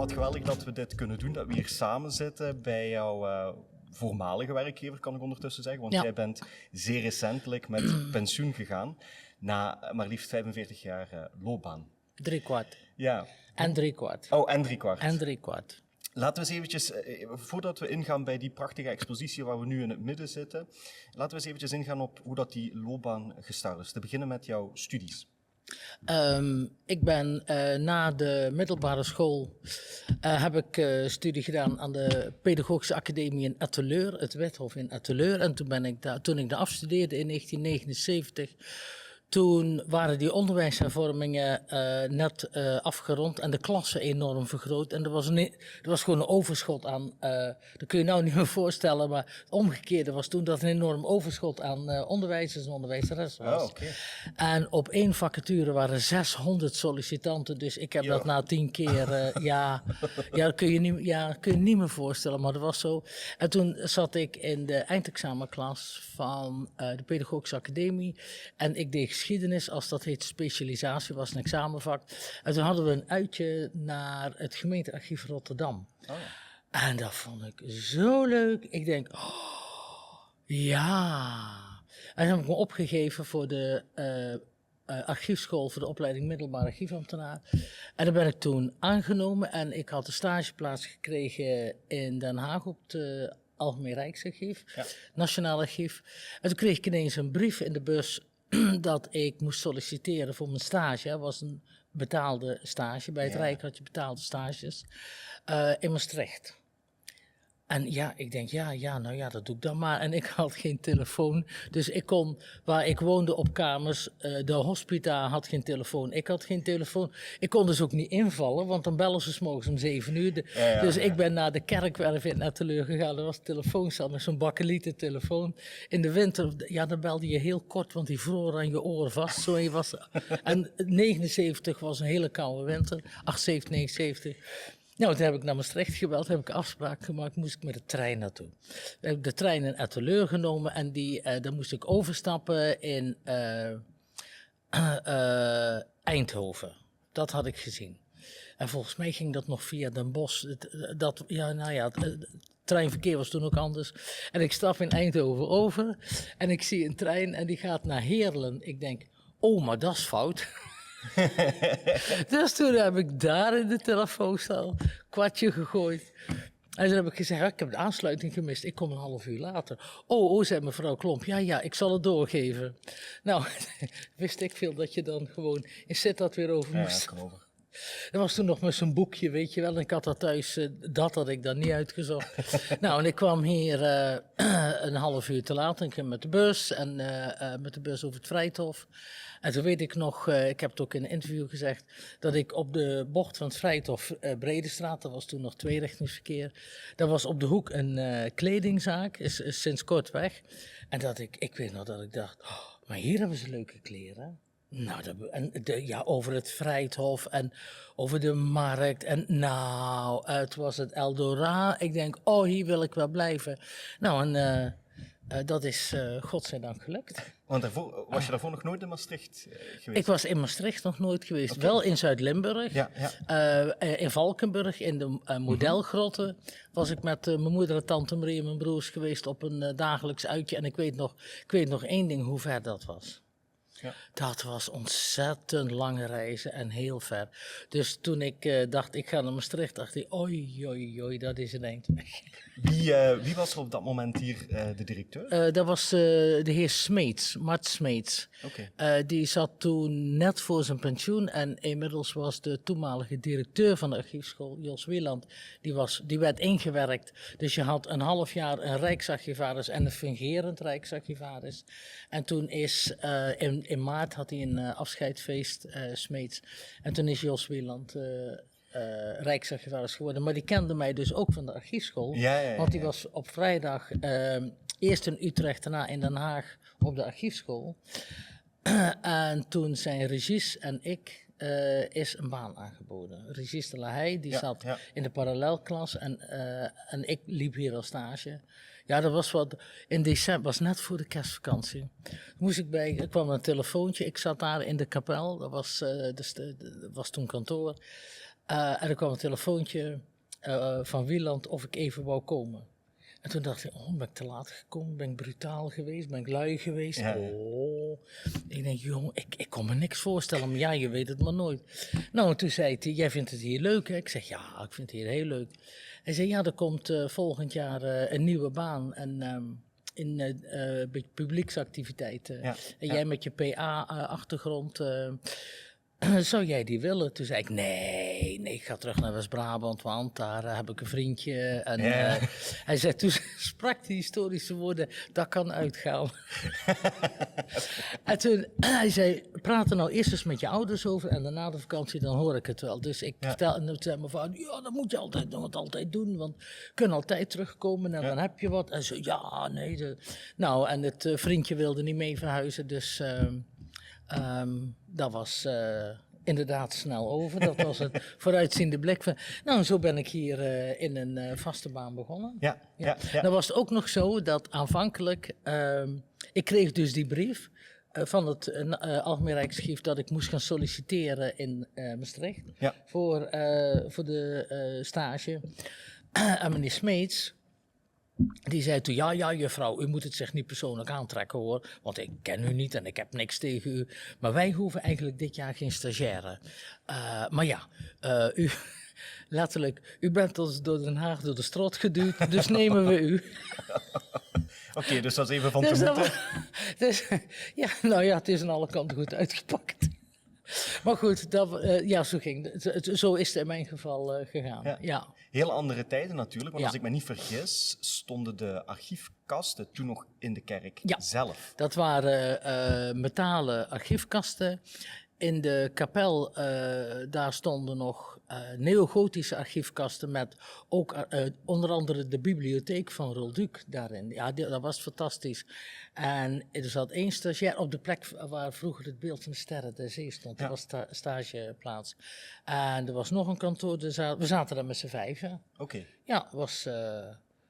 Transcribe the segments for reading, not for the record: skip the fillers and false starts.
Wat geweldig dat we dit kunnen doen, dat we hier samen zitten bij jouw voormalige werkgever, kan ik ondertussen zeggen. Want jij bent zeer recentelijk met pensioen gegaan, na maar liefst 45 jaar loopbaan. 3/4. Ja. En 3/4. Oh, en 3/4. En 3/4. Laten we eens eventjes, voordat we ingaan bij die prachtige expositie waar we nu in het midden zitten, laten we eens eventjes ingaan op hoe dat die loopbaan gestart is. Te beginnen met jouw studies. Ik ben na de middelbare school heb ik studie gedaan aan de Pedagogische Academie in Etteleur, het Wethof in Etteleur. En toen ik daar afstudeerde in 1979, toen waren die onderwijshervormingen net afgerond en de klassen enorm vergroot. En er was gewoon een overschot aan, dat kun je nou niet meer voorstellen, maar het omgekeerde was toen dat een enorm overschot aan onderwijzers en onderwijzeressen was. Oh, okay. En op 1 vacature waren 600 sollicitanten, dus ik heb dat na 10 keer, dat kun je niet meer voorstellen, maar dat was zo. En toen zat ik in de eindexamenklas van de Pedagogische Academie en ik deed geschiedenis, als dat heet specialisatie, was een examenvak. En toen hadden we een uitje naar het gemeentearchief Rotterdam. Oh. En dat vond ik zo leuk. Ik denk, ja. En dan heb ik me opgegeven voor de archiefschool voor de opleiding middelbaar archiefambtenaar. En daar ben ik toen aangenomen en ik had een stageplaats gekregen in Den Haag op het Algemeen Rijksarchief, Nationaal Archief. En toen kreeg ik ineens een brief in de bus dat ik moest solliciteren voor mijn stage. Het was een betaalde stage. Bij het Rijk had je betaalde stages. In Maastricht. En ja, ik denk, dat doe ik dan maar. En ik had geen telefoon. Dus ik kon, waar ik woonde op kamers, de hospita had geen telefoon. Ik had geen telefoon. Ik kon dus ook niet invallen, want dan bellen ze 's morgens om 7 uur. Dus ik ben naar de Kerkwerf in Etteleur gegaan. Er was een telefoonstand met zo'n bakkelieten telefoon. In de winter, dan belde je heel kort, want die vroor aan je oren vast. Zo, en 79 was een hele koude winter. 78, 79. Nou, toen heb ik naar Maastricht gebeld, heb ik een afspraak gemaakt, moest ik met de trein naartoe. Toen heb ik de trein in Etteleur genomen en daar moest ik overstappen in Eindhoven. Dat had ik gezien. En volgens mij ging dat nog via Den Bosch. Het treinverkeer was toen ook anders. En ik stap in Eindhoven over en ik zie een trein en die gaat naar Heerlen. Ik denk, maar dat is fout. Dus toen heb ik daar in de telefooncel kwartje gegooid. En toen heb ik gezegd, ik heb de aansluiting gemist, ik kom een half uur later. Zei mevrouw Klomp, ja, ik zal het doorgeven. Nou, wist ik veel dat je dan gewoon in Sittard weer over moest. Ja, kom over. Dat was toen nog met zo'n boekje, weet je wel. En ik had dat thuis, dat had ik dan niet uitgezocht. Nou, en ik kwam hier een half uur te laat. En ik ging met de bus en met de bus over het Vrijthof. En toen weet ik nog, ik heb het ook in een interview gezegd, dat ik op de bocht van het Vrijthof Bredestraat, dat was toen nog tweerichtingsverkeer, daar was op de hoek een kledingzaak, is sinds kort weg. En dat ik weet nog dat ik dacht, maar hier hebben ze leuke kleren. Nou, over het Vrijthof en over de markt. En het was het Eldorado. Ik denk, hier wil ik wel blijven. Nou, en dat is godzijdank gelukt. Want was je daarvoor nog nooit in Maastricht geweest? Ik was in Maastricht nog nooit geweest. Okay. Wel in Zuid-Limburg. In Valkenburg, in de modelgrotten, was ik met mijn moeder en tante Marie en mijn broers geweest op een dagelijks uitje. En ik weet nog één ding, hoe ver dat was. Ja. Dat was ontzettend lange reizen en heel ver. Dus toen ik dacht, ik ga naar Maastricht, dacht ik, oei, dat is een eind weg. Wie was er op dat moment hier de directeur? Dat was de heer Smeets, Mart Smeets. Okay. Die zat toen net voor zijn pensioen en inmiddels was de toenmalige directeur van de archiefschool, Jos Wieland, die werd ingewerkt. Dus je had een half jaar een rijksarchivaris en een fungerend rijksarchivaris. En toen is in maart had hij een afscheidsfeest, Smeets. En toen is Jos Wieland rijksarchivaris geworden. Maar die kende mij dus ook van de archiefschool. Want die was op vrijdag eerst in Utrecht, daarna in Den Haag op de archiefschool. En toen zijn Regis en ik is een baan aangeboden. Regis de La Haye, die zat in de parallelklas en ik liep hier al stage. Ja, dat was wat. In december, was net voor de kerstvakantie. Er kwam een telefoontje, ik zat daar in de kapel, dat was toen kantoor. En er kwam een telefoontje van Wieland of ik even wou komen. En toen dacht ik, ben ik te laat gekomen? Ben ik brutaal geweest? Ben ik lui geweest? Ja. Oh. Ik denk, jong, ik kon me niks voorstellen. Maar ja, je weet het maar nooit. Nou, en toen zei hij, jij vindt het hier leuk, hè? Ik zeg, ja, ik vind het hier heel leuk. Hij zei, ja, er komt volgend jaar een nieuwe baan. En in publieksactiviteiten. Ja. En jij met je PA-achtergrond... zou jij die willen? Toen zei ik, nee, ik ga terug naar West-Brabant, want daar heb ik een vriendje. En hij zei, toen sprak die historische woorden, dat kan uitgaan. En toen, hij zei, praat er nou eerst eens met je ouders over en daarna de vakantie, dan hoor ik het wel. Dus ik vertel, en toen zei mijn vader, ja, dat moet je altijd doen, want je kunt altijd terugkomen en dan heb je wat. En zo, ja, nee. Nou, en het vriendje wilde niet mee verhuizen, dus... dat was inderdaad snel over. Dat was het vooruitziende blik van... Nou, zo ben ik hier in een vaste baan begonnen. Ja. Dan was het ook nog zo dat aanvankelijk... ik kreeg dus die brief van het Algemeen Rijksarchief... dat ik moest gaan solliciteren in Maastricht voor de stage. En meneer Smeets... Die zei toen, ja, juffrouw, u moet het zich niet persoonlijk aantrekken hoor, want ik ken u niet en ik heb niks tegen u. Maar wij hoeven eigenlijk dit jaar geen stagiaire. Maar ja, u, letterlijk, u bent ons door Den Haag door de strot geduwd, dus nemen we u. Oké, dus dat is even van te moeten. Het is aan alle kanten goed uitgepakt. Maar goed, zo ging het. Zo is het in mijn geval gegaan. Ja. Heel andere tijden natuurlijk, want als ik me niet vergis, stonden de archiefkasten toen nog in de kerk zelf. Dat waren metalen archiefkasten. In de kapel, daar stonden nog neogotische archiefkasten met ook onder andere de bibliotheek van Rolduc daarin. Ja, dat was fantastisch. En er zat 1 stagiair op de plek waar vroeger het beeld van de Sterren der Zee stond. Dat was stageplaats. En er was nog een kantoor, we zaten daar met z'n 5. Oké. Ja, was...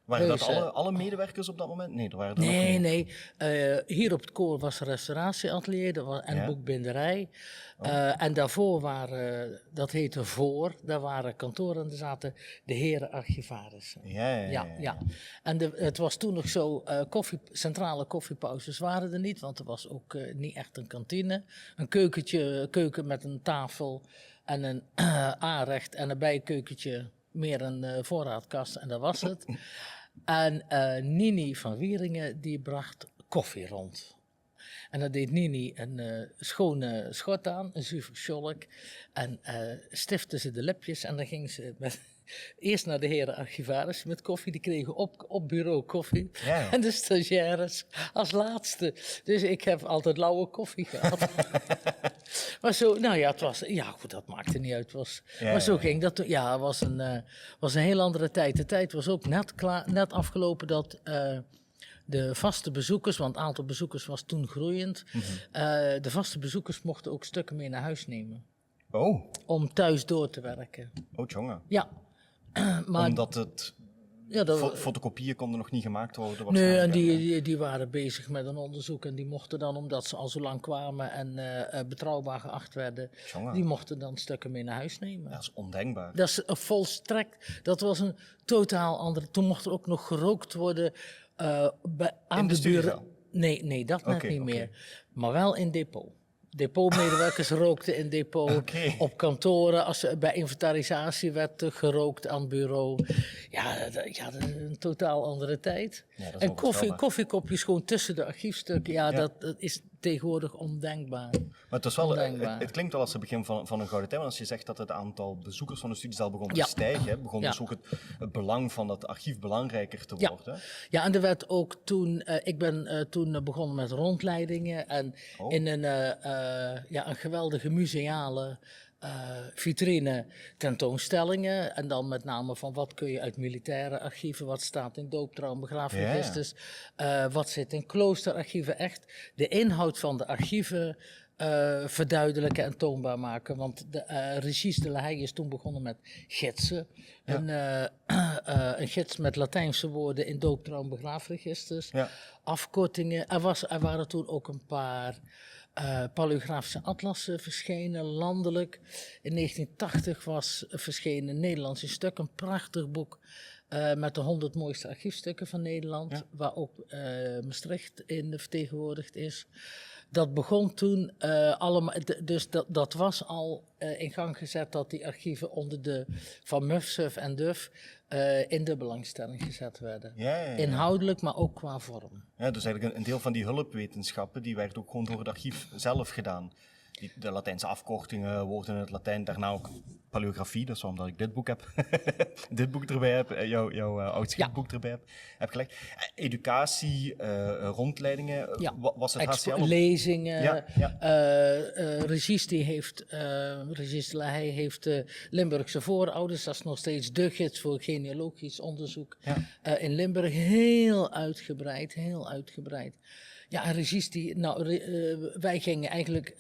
Waren dat alle medewerkers op dat moment? Nee, er waren er nog meer. Nee. Hier op het koor was een restauratieatelier en boekbinderij. En daarvoor dat heette Voor, daar waren kantoren en daar zaten de heren archivarissen. Ja. En het was toen nog zo, centrale koffiepauzes waren er niet, want er was ook niet echt een kantine. Een keuken met een tafel en een aanrecht en een bijkeukentje. Meer een voorraadkast en dat was het. En Nini van Wieringen die bracht koffie rond. En dan deed Nini een schone schort aan, een zuiver scholk. En stifte ze de lipjes en dan ging ze eerst naar de heren archivaris met koffie. Die kregen op bureau koffie. En de stagiaires als laatste. Dus ik heb altijd lauwe koffie gehad. Maar zo, het was... Ja, goed, dat maakte niet uit. Maar zo ging dat. Ja, het was een heel andere tijd. De tijd was ook net afgelopen dat... de vaste bezoekers, want het aantal bezoekers was toen groeiend. De vaste bezoekers mochten ook stukken mee naar huis nemen. Oh. Om thuis door te werken. Oh, jongen. Ja. Maar, omdat het... fotocopieën konden nog niet gemaakt worden. Nee, en die waren bezig met een onderzoek. En die mochten dan, omdat ze al zo lang kwamen en betrouwbaar geacht werden... Jongen. Die mochten dan stukken mee naar huis nemen. Dat is ondenkbaar. Dat is volstrekt... Dat was een totaal andere... Toen mocht er ook nog gerookt worden... aan de buren. Nee, dat net niet meer. Maar wel in depot. Depotmedewerkers rookten in depot. Op kantoren, als bij inventarisatie werd gerookt aan het bureau. Ja, een totaal andere tijd. Ja, en koffiekopjes gewoon tussen de archiefstukken. Dat is tegenwoordig ondenkbaar. Maar het, is wel, het klinkt wel als het begin van een gouden tijd. Want als je zegt dat het aantal bezoekers van de studiezaal begon te stijgen, begon dus ook het belang van dat archief belangrijker te worden. Ja, en er werd ook toen... ik ben toen begonnen met rondleidingen. En in een geweldige museale... vitrine tentoonstellingen en dan met name van wat kun je uit militaire archieven, wat staat in dooptrouw, begraafregisters, wat zit in kloosterarchieven, echt de inhoud van de archieven verduidelijken en toonbaar maken. Want Regis de La Haye is toen begonnen met gidsen, een gids met Latijnse woorden in dooptrouw, begraafregisters, afkortingen. Er waren toen ook een paar paleografische atlassen verschenen, landelijk. In 1980 was verschenen een Nederlands stuk, een prachtig boek met de 100 mooiste archiefstukken van Nederland, waar ook Maastricht in vertegenwoordigd is. Dat begon toen allemaal, dus dat was al in gang gezet dat die archieven onder de van MUF, SUF en DUF in de belangstelling gezet werden. Inhoudelijk, maar ook qua vorm. Ja, dus eigenlijk een deel van die hulpwetenschappen, die werd ook gewoon door het archief zelf gedaan. De Latijnse afkortingen, woorden in het Latijn, daarna ook paleografie, dat is waarom dat ik dit boek heb, dit boek erbij heb, jouw oud-schriftboek erbij heb gelegd. Educatie, rondleidingen, was het HCL? Lezingen, Regis de La Haye heeft Limburgse voorouders, dat is nog steeds de gids voor genealogisch onderzoek in Limburg, heel uitgebreid. Ja, en Regis, wij gingen eigenlijk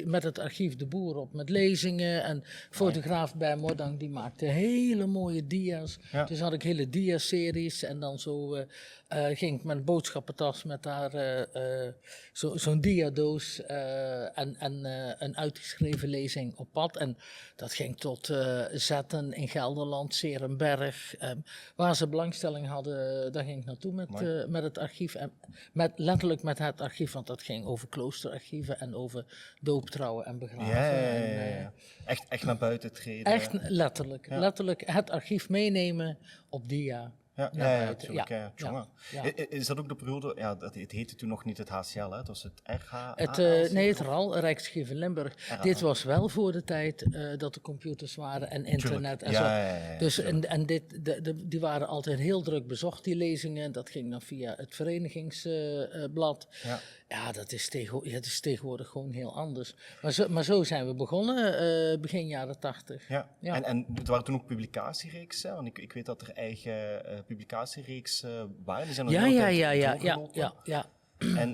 met het archief de boer op met lezingen. En fotograaf bij Mordang, die maakte hele mooie dia's. Ja. Dus had ik hele dia-series. En dan zo ging ik met een boodschappentas met daar zo'n diadoos en een uitgeschreven lezing op pad. En dat ging tot Zetten in Gelderland, Serenberg. Waar ze belangstelling hadden, daar ging ik naartoe met het archief. En letterlijk met het archief, want dat ging over kloosterarchieven en over dooptrouwen en begraven. Ja. Echt naar buiten treden. Echt letterlijk het archief meenemen op dia. Natuurlijk. Is dat ook de periode, het heette toen nog niet het HCL, hè? Het was het RH? Het RAL, Rijksarchief in Limburg. Dit was wel voor de tijd dat er computers waren en internet en zo. Dus die waren altijd heel druk bezocht, die lezingen. Dat ging dan via het verenigingsblad. Dat is tegenwoordig gewoon heel anders. Maar zo zijn we begonnen, begin jaren 80. En er waren toen ook publicatiereeksen, want ik weet dat er eigen publicatiereeks waren. Die zijn ja.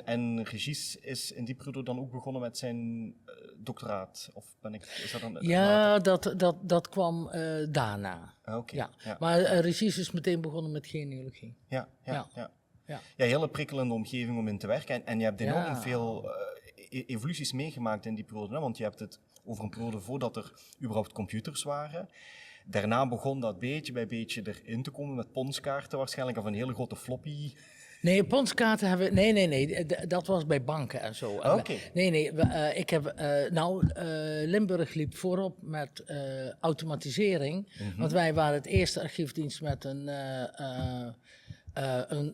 En Regis is in die periode dan ook begonnen met zijn doctoraat? Of is dat dan dat kwam daarna. Maar Regis is meteen begonnen met genealogie. Ja, hele prikkelende omgeving om in te werken. En je hebt enorm veel evoluties meegemaakt in die periode. Hè? Want je hebt het over een periode voordat er überhaupt computers waren. Daarna begon dat beetje bij beetje erin te komen met ponskaarten waarschijnlijk, of een hele grote floppy. Nee, ponskaarten hebben we... Nee, dat was bij banken en zo. Limburg liep voorop met automatisering. Want wij waren het eerste archiefdienst met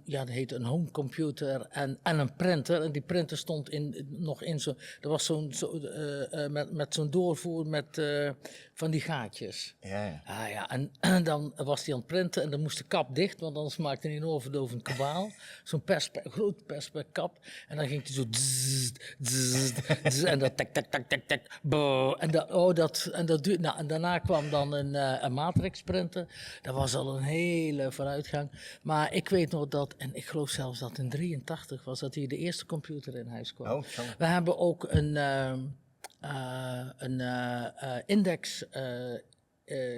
dat heette een homecomputer en een printer. En die printer stond nog in zo'n... Er was met zo'n doorvoer met van die gaatjes. En dan was die aan het printen en dan moest de kap dicht, want anders maakte hij een overdovend kabaal. Zo'n groot perspekkap. En dan ging hij zo... en dat tak. En dat duurde... En daarna kwam dan een matrix printer. Dat was al een hele vooruitgang. Maar ik weet nog dat, en ik geloof zelfs dat in 1983 was, dat hier de eerste computer in huis kwam. We hebben ook een index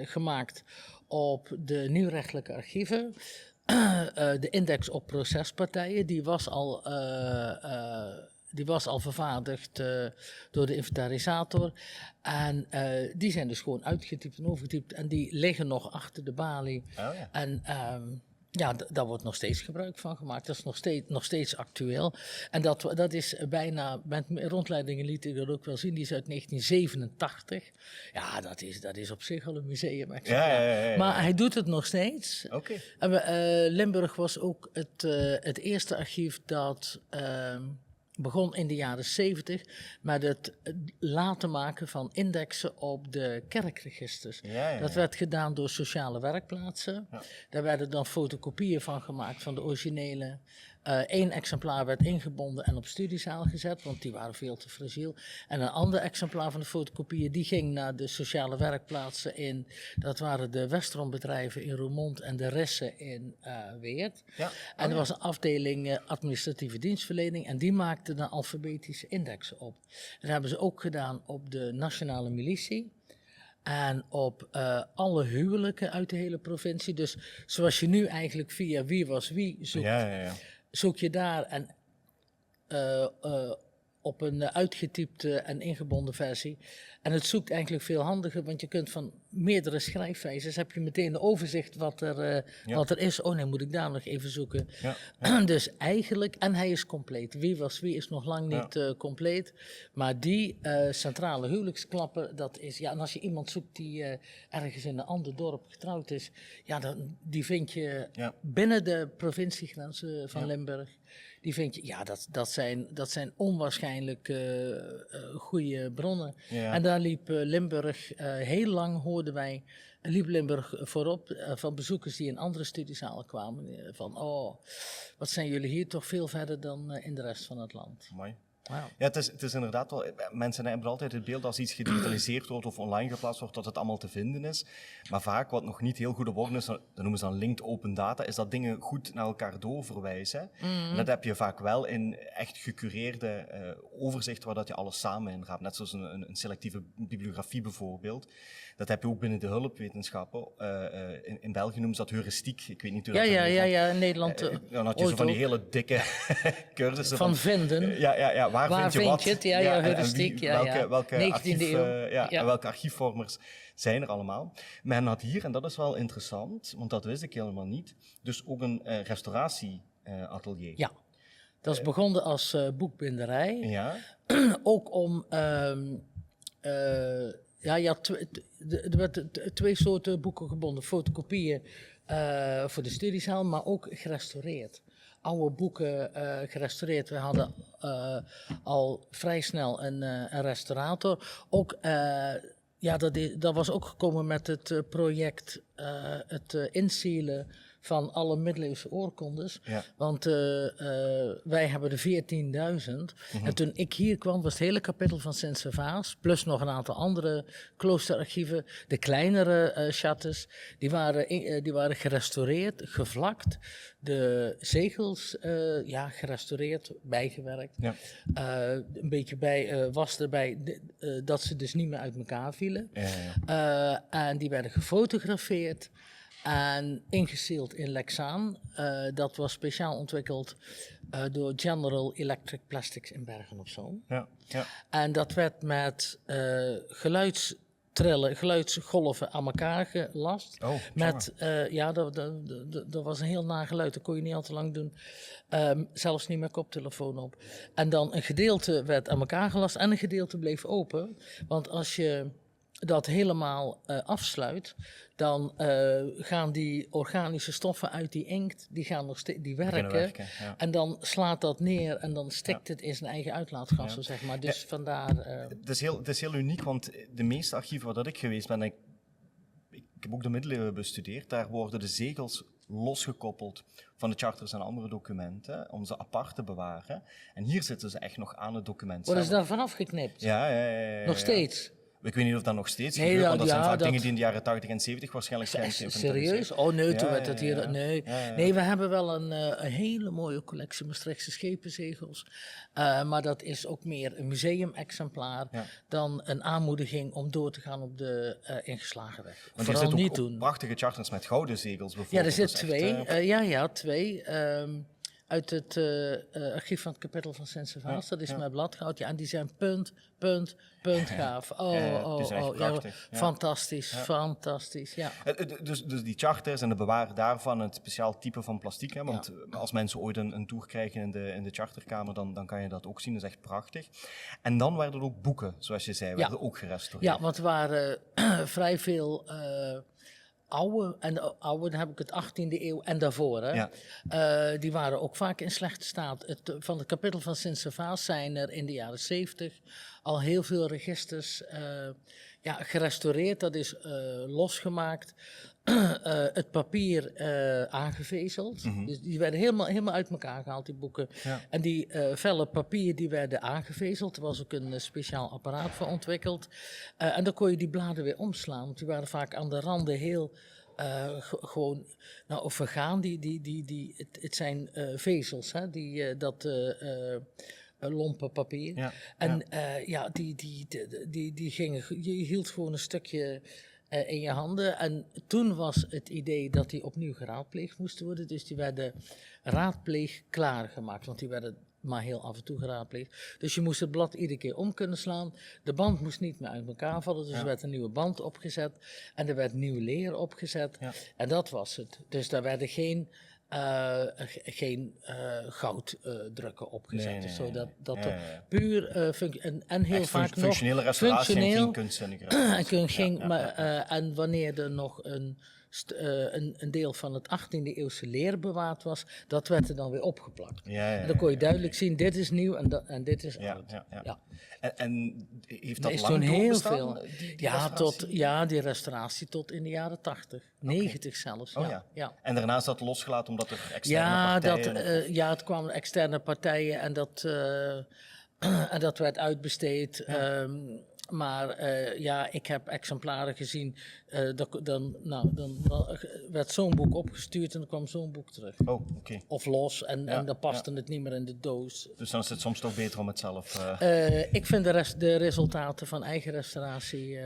gemaakt op de nieuwrechtelijke archieven. De index op procespartijen, die was al vervaardigd door de inventarisator. En die zijn dus gewoon uitgetypt en overgetypt. En die liggen nog achter de balie. En daar wordt nog steeds gebruik van gemaakt. Dat is nog steeds actueel. En dat is bijna, met rondleidingen liet ik dat ook wel zien, die is uit 1987. Ja, dat is op zich al een museum. Maar hij doet het nog steeds. En Limburg was ook het eerste archief dat... begon in de jaren 70 met het laten maken van indexen op de kerkregisters. Dat werd gedaan door sociale werkplaatsen. Daar werden dan fotocopieën van gemaakt van de originele. 1 exemplaar werd ingebonden en op studiezaal gezet, want die waren veel te fragiel. En een ander exemplaar van de fotocopieën, die ging naar de sociale werkplaatsen in, dat waren de Westronbedrijven in Roermond en de Ressen in Weert. En er was een afdeling administratieve dienstverlening en die maakte dan alfabetische indexen op. Dat hebben ze ook gedaan op de nationale militie. En op alle huwelijken uit de hele provincie. Dus zoals je nu eigenlijk via Wie Was Wie zoekt, zoek je daar en op een uitgetypte en ingebonden versie. En het zoekt eigenlijk veel handiger, want je kunt van meerdere schrijfwijzes heb je meteen een overzicht wat er is. Oh nee, moet ik daar nog even zoeken. Ja. Dus eigenlijk, en hij is compleet. Wie was wie is nog lang niet compleet. Maar die centrale huwelijksklappen, dat is, ja, en als je iemand zoekt die ergens in een ander dorp getrouwd is, ja, die vind je binnen de provinciegrenzen van Limburg. Die vind je, ja, dat zijn onwaarschijnlijk goede bronnen. Ja. En daar liep Limburg, heel lang hoorden wij, liep Limburg voorop van bezoekers die in andere studiezalen kwamen. Van, oh, wat zijn jullie hier toch veel verder dan in de rest van het land. Mooi. Wow. Ja, het is inderdaad wel, mensen hebben altijd het beeld als iets gedigitaliseerd wordt of online geplaatst wordt, dat het allemaal te vinden is. Maar vaak, wat nog niet heel goed op orde is, dat noemen ze dan linked open data, is dat dingen goed naar elkaar doorverwijzen. En dat heb je vaak wel in echt gecureerde overzichten, waar dat je alles samen inraapt. Net zoals een selectieve bibliografie bijvoorbeeld. Dat heb je ook binnen de hulpwetenschappen. In België noemen ze dat heuristiek. Ik weet niet hoe dat ja, in Nederland. Dan had je zo van die hele dikke cursussen. Van vinden. Ja, waar vind je wat? Het? Heuristiek. Welke archiefvormers zijn er allemaal? Men had hier, en dat is wel interessant, want dat wist ik helemaal niet, dus ook een restauratieatelier. Ja, dat is begonnen als boekbinderij. Ja. Ook om... er werden twee soorten boeken gebonden. Fotocopieën voor de studiezaal, maar ook gerestaureerd. Oude boeken gerestaureerd. We hadden al vrij snel een restaurator. Ook, dat was ook gekomen met het project, het insealen van alle middeleeuwse oorkondes. Ja. Want wij hebben er 14.000. En toen ik hier kwam, was het hele kapittel van Sint-Servaas, plus nog een aantal andere kloosterarchieven, de kleinere chattes, die waren gerestaureerd, gevlakt. De zegels, gerestaureerd, bijgewerkt. Ja. Een beetje was erbij dat ze dus niet meer uit elkaar vielen. Ja. En die werden gefotografeerd. En ingeseald in Lexaan. Dat was speciaal ontwikkeld door General Electric Plastics in Bergen op Zoom. Ja. En dat werd met geluidsgolven aan elkaar gelast. Oh, dat was een heel nageluid, dat kon je niet al te lang doen. Zelfs niet met koptelefoon op. En dan een gedeelte werd aan elkaar gelast en een gedeelte bleef open. Want als je dat helemaal afsluit, dan gaan die organische stoffen uit die inkt, die werken. Ja. En dan slaat dat neer en dan stikt het in zijn eigen uitlaatgassen, zeg maar. Dus vandaar... Het is heel uniek, want de meeste archieven waar dat ik geweest ben, ik heb ook de middeleeuwen bestudeerd, daar worden de zegels losgekoppeld van de charters en andere documenten, om ze apart te bewaren. En hier zitten ze echt nog aan het document. Worden ze daar vanaf geknipt? Ja. Nog steeds? Ik weet niet of dat nog steeds gebeurt, want dat zijn vaak dingen die in de jaren 80 en 70 waarschijnlijk zijn. Serieus? Oh nee, toen werd dat hier... Nee, we hebben wel een hele mooie collectie Maastrichtse schepenzegels. Maar dat is ook meer een museumexemplaar dan een aanmoediging om door te gaan op de ingeslagen weg. Want vooral niet doen. Prachtige charters met gouden zegels bijvoorbeeld. Ja, er zit twee. Uit het archief van het kapittel van Sint-Servaas. Dat is met bladgoud. Ja, en die zijn punt gaaf. Prachtig, fantastisch. Ja. Dus die charters en de bewaren daarvan, het speciaal type van plastiek. Hè, want als mensen ooit een tour krijgen in de charterkamer, dan kan je dat ook zien. Dat is echt prachtig. En dan werden er ook boeken, zoals je zei, werden ook gerestaureerd. Ja, want er waren vrij veel... oude, dan heb ik het 18e eeuw en daarvoor, hè. Ja. Die waren ook vaak in slechte staat. Van het kapittel van Sint-Servaas zijn er in de jaren 70 al heel veel registers gerestaureerd. Dat is losgemaakt. Het papier aangevezeld. Dus die werden helemaal uit elkaar gehaald, die boeken. Ja. En die vellen papier die werden aangevezeld. Er was ook een speciaal apparaat voor ontwikkeld. En dan kon je die bladen weer omslaan. Want die waren vaak aan de randen heel vergaan. Het zijn vezels, hè, lompe papier. Ja. En die gingen... Je hield gewoon een stukje... in je handen. En toen was het idee dat die opnieuw geraadpleegd moesten worden. Dus die werden raadpleeg klaargemaakt. Want die werden maar heel af en toe geraadpleegd. Dus je moest het blad iedere keer om kunnen slaan. De band moest niet meer uit elkaar vallen, dus er werd een nieuwe band opgezet. En er werd nieuw leer opgezet. Ja. En dat was het. Dus daar werden geen gouddrukken opgezet. Dus zo dat puur en heel echt vaak functionele nog restauratie functioneel en geen kunstzinnige restauratie. En wanneer er nog een deel van het 18e eeuwse leer bewaard was, dat werd er dan weer opgeplakt. En dan kon je duidelijk zien, dit is nieuw en dit is oud. Ja. En heeft dat is lang toen heel doorbestaan, veel. Die restauratie tot in de jaren 80, 90 zelfs. Ja. En daarna is dat losgelaten omdat er externe partijen... het kwamen externe partijen en dat werd uitbesteed. Maar ik heb exemplaren gezien, dan werd zo'n boek opgestuurd en dan kwam zo'n boek terug. Oh, oké. Of los en dan paste het niet meer in de doos. Dus dan is het soms toch beter om het zelf... Ik vind de resultaten van eigen restauratie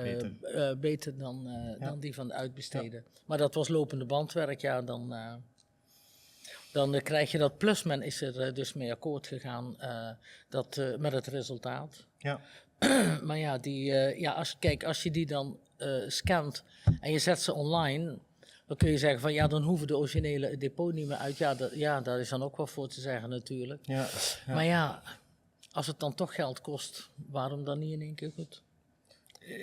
beter dan die van de uitbesteden. Maar dat was lopende bandwerk, dan krijg je dat. Plus men is er dus mee akkoord gegaan met het resultaat. Ja. Maar als je die dan scant en je zet ze online, dan kun je zeggen van dan hoeven de originele depot niet meer uit. Daar is dan ook wel voor te zeggen natuurlijk. Ja. Maar als het dan toch geld kost, waarom dan niet in één keer goed?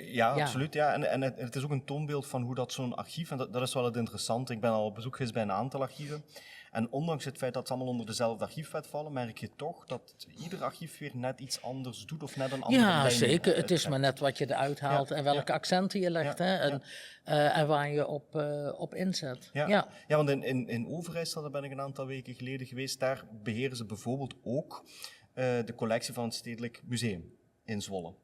Ja, absoluut. Ja. En het is ook een toonbeeld van hoe dat zo'n archief, en dat is wel het interessante. Ik ben al op bezoek geweest bij een aantal archieven. En ondanks het feit dat ze allemaal onder dezelfde archiefwet vallen, merk je toch dat ieder archief weer net iets anders doet of net een andere lijn. Ja, zeker. Het is maar net wat je eruit haalt en welke accenten je legt en waar je op inzet. Ja, want in Overijssel, daar ben ik een aantal weken geleden geweest, daar beheren ze bijvoorbeeld ook de collectie van het Stedelijk Museum in Zwolle.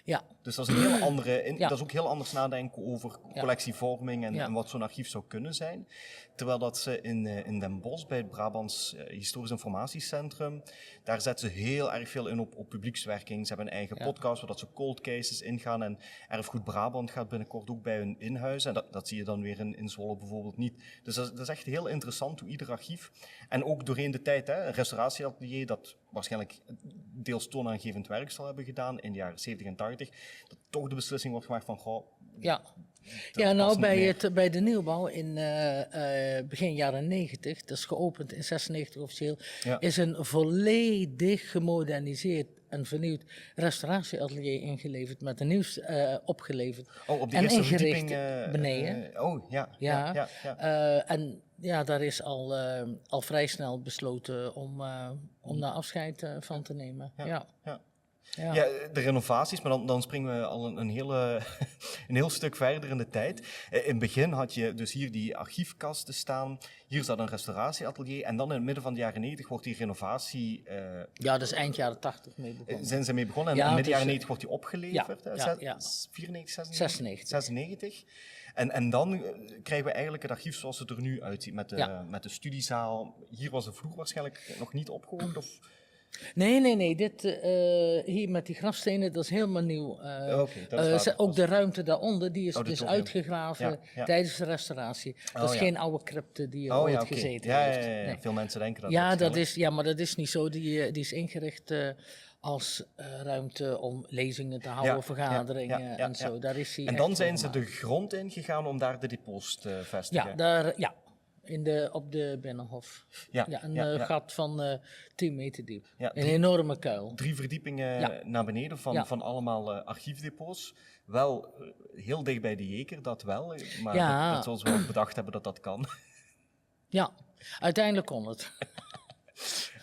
Ja. Dus dat is een heel andere, dat is ook heel anders nadenken over collectievorming en wat zo'n archief zou kunnen zijn. Terwijl dat ze in Den Bosch bij het Brabants Historisch Informatiecentrum, daar zetten ze heel erg veel in op publiekswerking. Ze hebben een eigen podcast waar dat ze cold cases ingaan en Erfgoed Brabant gaat binnenkort ook bij hun inhuizen. En dat zie je dan weer in Zwolle bijvoorbeeld niet. Dus dat is echt heel interessant hoe ieder archief, en ook doorheen de tijd, een restauratieatelier dat waarschijnlijk deels toonaangevend werk zal hebben gedaan in de jaren 70 en 80, dat toch de beslissing wordt gemaakt van, bij de nieuwbouw in begin jaren 90, dat is geopend in 96 officieel, is een volledig gemoderniseerd en vernieuwd restauratieatelier ingeleverd, met een nieuw opgeleverd. Op de en eerste ingericht beneden. Daar is al vrij snel besloten om daar afscheid van te nemen. Ja, de renovaties, maar dan springen we al een heel stuk verder in de tijd. In het begin had je dus hier die archiefkasten staan, hier staat een restauratieatelier en dan in het midden van de jaren 90 wordt die renovatie... dat is eind jaren 80 mee begonnen. Zijn ze mee begonnen en midden jaren 90 wordt die opgeleverd? 94, 96. En dan krijgen we eigenlijk het archief zoals het er nu uitziet, met de studiezaal. Hier was de vloer waarschijnlijk nog niet opgehoogd, of... Nee. Dit hier met die grafstenen, dat is helemaal nieuw. Ook de ruimte daaronder, die is dus uitgegraven tijdens de restauratie. Dat is geen oude crypte die er ooit gezeten heeft. Nee. Veel mensen denken dat. Maar dat is niet zo. Die is ingericht als ruimte om lezingen te houden, vergaderingen en zo. Daar is en dan zijn ze de grond ingegaan om daar de depots te vestigen? Op de Binnenhof. Een gat van 10 meter diep. Een enorme kuil. 3 verdiepingen naar beneden van allemaal archiefdepots. Wel heel dicht bij de Jeker, dat wel. Maar dat zoals we wel bedacht hebben dat kan. Ja, uiteindelijk kon het.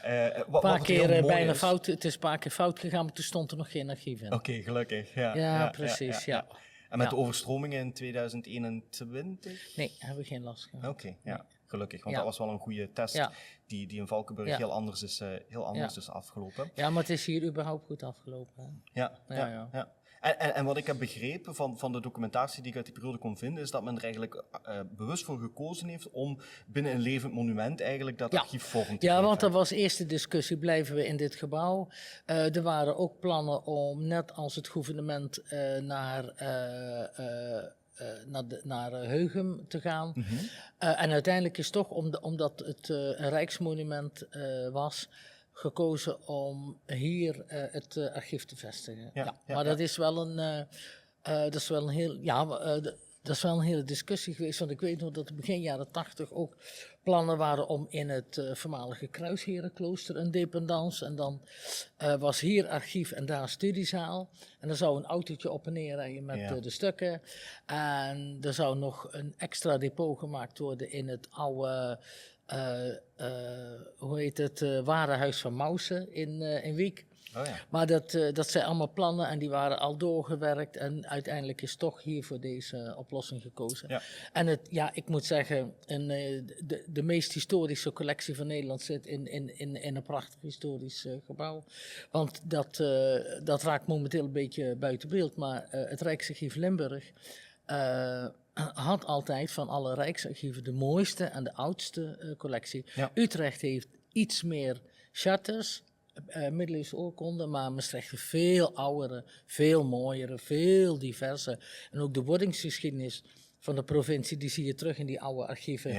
Een paar keer bijna fout. Het is een paar keer fout gegaan, maar toen stond er nog geen archief in. Oké, gelukkig. Precies. En met de overstromingen in 2021? Nee, hebben we geen last gehad. Oké, gelukkig. Want dat was wel een goede test die in Valkenburg heel anders is afgelopen. Ja, maar het is hier überhaupt goed afgelopen. Hè? Ja. En wat ik heb begrepen van de documentatie die ik uit die periode kon vinden, is dat men er eigenlijk bewust voor gekozen heeft om binnen een levend monument eigenlijk dat archief vorm te geven. Ja, want er was eerst de discussie, blijven we in dit gebouw? Er waren ook plannen om, net als het gouvernement, naar Heugem te gaan. En uiteindelijk is toch, omdat het een rijksmonument was, gekozen om hier het archief te vestigen. Maar ja. dat is wel een hele discussie geweest. Want ik weet nog dat begin jaren 80 ook plannen waren om in het voormalige Kruisherenklooster een dependance. En dan was hier archief en daar studiezaal. En dan zou een autootje op en neer rijden met de stukken. En er zou nog een extra depot gemaakt worden in het oude... Warenhuis van Mausen in Wiek. Oh ja. Maar dat zijn allemaal plannen en die waren al doorgewerkt. En uiteindelijk is toch hier voor deze oplossing gekozen. Ja. En ik moet zeggen, de meest historische collectie van Nederland zit in een prachtig historisch gebouw. Want dat raakt momenteel een beetje buiten beeld. Maar het Rijksarchief Limburg had altijd van alle Rijksarchieven de mooiste en de oudste collectie. Ja. Utrecht heeft iets meer shutters, middeleeuwse oorkonden, maar Maastricht heeft veel oudere, veel mooiere, veel diverser. En ook de wordingsgeschiedenis van de provincie, die zie je terug in die oude archieven.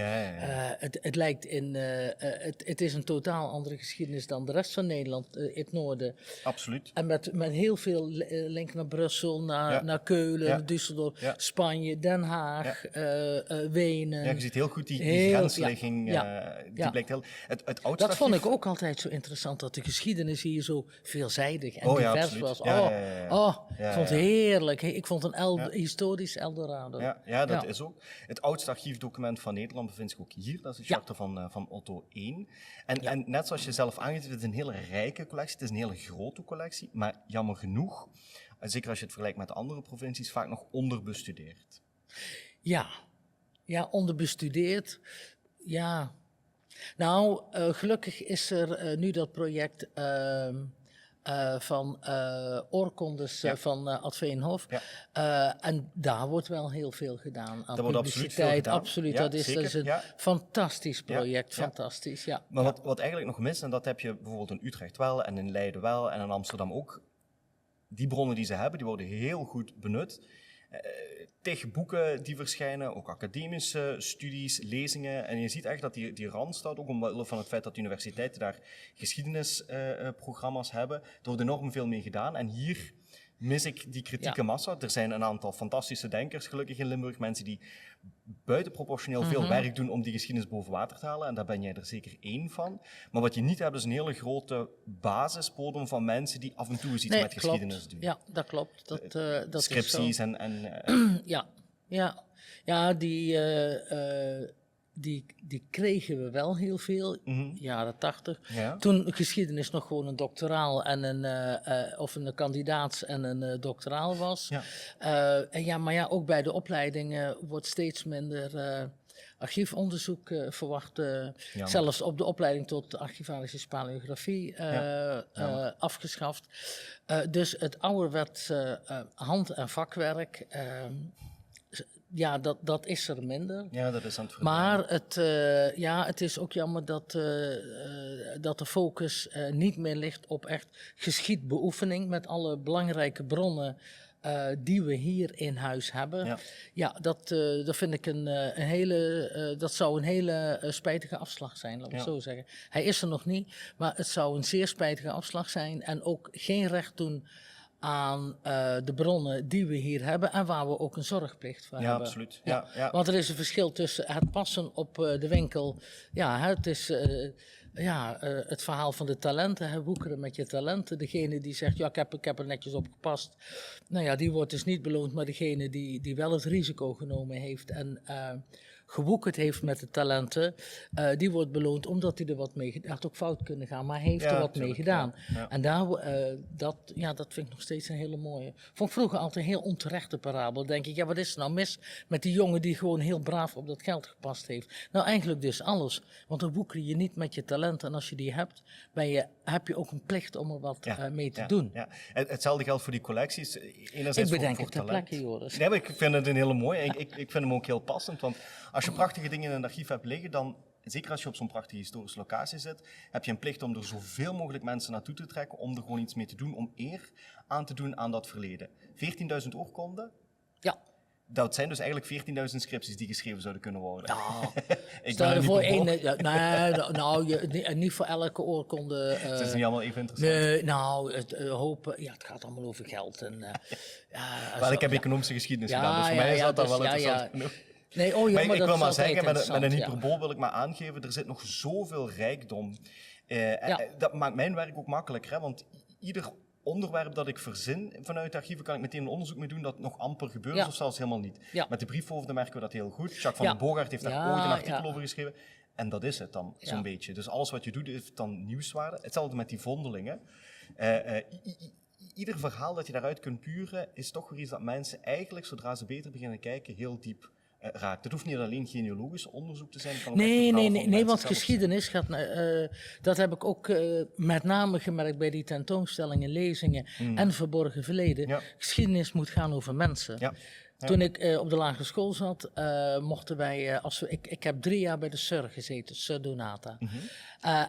Het lijkt het is een totaal andere geschiedenis dan de rest van Nederland, het noorden. Absoluut. En met heel veel link naar Brussel, naar Keulen, Düsseldorf, Spanje, Den Haag, Wenen. Ja, je ziet heel goed die grensligging. Die blijkt heel... Het oudste dat vond archief... ik ook altijd zo interessant, dat de geschiedenis hier zo veelzijdig en divers was. Ik vond het heerlijk. Ik vond een historisch Eldorado. Ja, dat is ook. Het oudste archiefdocument van Nederland bevindt zich ook hier. Dat is de charter van Otto I. En net zoals je zelf aangeeft, het is een hele rijke collectie. Het is een hele grote collectie. Maar jammer genoeg, zeker als je het vergelijkt met de andere provincies, vaak nog onderbestudeerd. Ja, onderbestudeerd. Ja. Nou, gelukkig is er nu dat project... van oorkondes van Ad Veenhof. En daar wordt wel heel veel gedaan aan publiciteit. Absoluut. Ja, dat is een fantastisch project. Fantastisch, Maar wat eigenlijk nog mis, en dat heb je bijvoorbeeld in Utrecht wel, en in Leiden wel, en in Amsterdam ook, die bronnen die ze hebben, die worden heel goed benut. Tig boeken die verschijnen, ook academische studies, lezingen. En je ziet echt dat die Randstad, ook omwille van het feit dat universiteiten daar geschiedenisprogramma's hebben, er wordt enorm veel mee gedaan. En hier mis ik die kritieke massa. Er zijn een aantal fantastische denkers, gelukkig in Limburg, mensen die buitenproportioneel veel werk doen om die geschiedenis boven water te halen. En daar ben jij er zeker één van. Maar wat je niet hebt, is een hele grote basisbodem van mensen die af en toe eens iets met geschiedenis doen. Ja, dat klopt. Dat scripties is zo. Ja, die kregen we wel heel veel, jaren 80. Ja. Toen geschiedenis nog gewoon een doctoraal en of een kandidaats en een doctoraal was. Maar ook bij de opleidingen wordt steeds minder archiefonderzoek verwacht. Zelfs op de opleiding tot archivarische paleografie afgeschaft. Dus het ouderwetse hand- en vakwerk... dat is er minder. Ja, dat is aan het verdwijnen. Maar het is ook jammer dat de focus niet meer ligt op echt geschiedbeoefening met alle belangrijke bronnen die we hier in huis hebben. Dat vind ik dat zou een hele spijtige afslag zijn, laat ik zo zeggen. Hij is er nog niet, maar het zou een zeer spijtige afslag zijn en ook geen recht doen aan de bronnen die we hier hebben en waar we ook een zorgplicht voor hebben. Absoluut. Want er is een verschil tussen het passen op de winkel. Het is het verhaal van de talenten, woekeren met je talenten. Degene die zegt, ik heb er netjes op gepast. Die wordt dus niet beloond, maar degene die wel het risico genomen heeft en gewoekerd heeft met de talenten, die wordt beloond omdat hij er wat mee gedaan. Had ook fout kunnen gaan, maar hij heeft er wat mee gedaan. En dat vind ik nog steeds een hele mooie. Vond ik vroeger altijd een heel onterechte parabel. Denk ik, wat is er nou mis met die jongen die gewoon heel braaf op dat geld gepast heeft? Nou, eigenlijk dus alles. Want dan woeker je niet met je talenten. En als je die hebt, heb je ook een plicht om er wat mee te doen. Ja. Hetzelfde geldt voor die collecties. Ik bedenk het ter plekke, Joris. Nee, maar ik vind het een hele mooie. Ik vind hem ook heel passend, want als je prachtige dingen in een archief hebt liggen, dan, zeker als je op zo'n prachtige historische locatie zit, heb je een plicht om er zoveel mogelijk mensen naartoe te trekken, om er gewoon iets mee te doen, om eer aan te doen aan dat verleden. 14.000 oorkonden. Ja. dat zijn dus eigenlijk 14.000 scripties die geschreven zouden kunnen worden. Ja, Ik stel ben je er voor niet één... niet voor elke oorkonde... Het is niet allemaal even interessant. Nee, nou, het gaat allemaal over geld. En, Wel, ik heb economische geschiedenis gedaan, dus voor mij is dat dan wel interessant genoeg. Nee, Maar ik wil maar zeggen, met een hyperbool hyperbool wil ik maar aangeven, er zit nog zoveel rijkdom. Dat maakt mijn werk ook makkelijker, hè, want ieder onderwerp dat ik verzin vanuit de archieven kan ik meteen een onderzoek mee doen dat nog amper gebeurt of zelfs helemaal niet. Ja. Met de briefhoofden merken we dat heel goed. Jacques van den Boogaard heeft daar ooit een artikel over geschreven. En dat is het dan, zo'n beetje. Dus alles wat je doet heeft dan nieuwswaarde. Hetzelfde met die vondelingen. Ieder verhaal dat je daaruit kunt puren is toch weer iets dat mensen eigenlijk, zodra ze beter beginnen kijken, heel diep raakt. Het hoeft niet alleen genealogisch onderzoek te zijn. Het kan ook nee, want geschiedenis gaat... dat heb ik ook met name gemerkt bij die tentoonstellingen, lezingen en verborgen verleden. Ja. Geschiedenis moet gaan over mensen. Ja. Ja. Toen ik op de lagere school zat, mochten wij... ik heb 3 jaar bij de SUR gezeten, SUR Donata.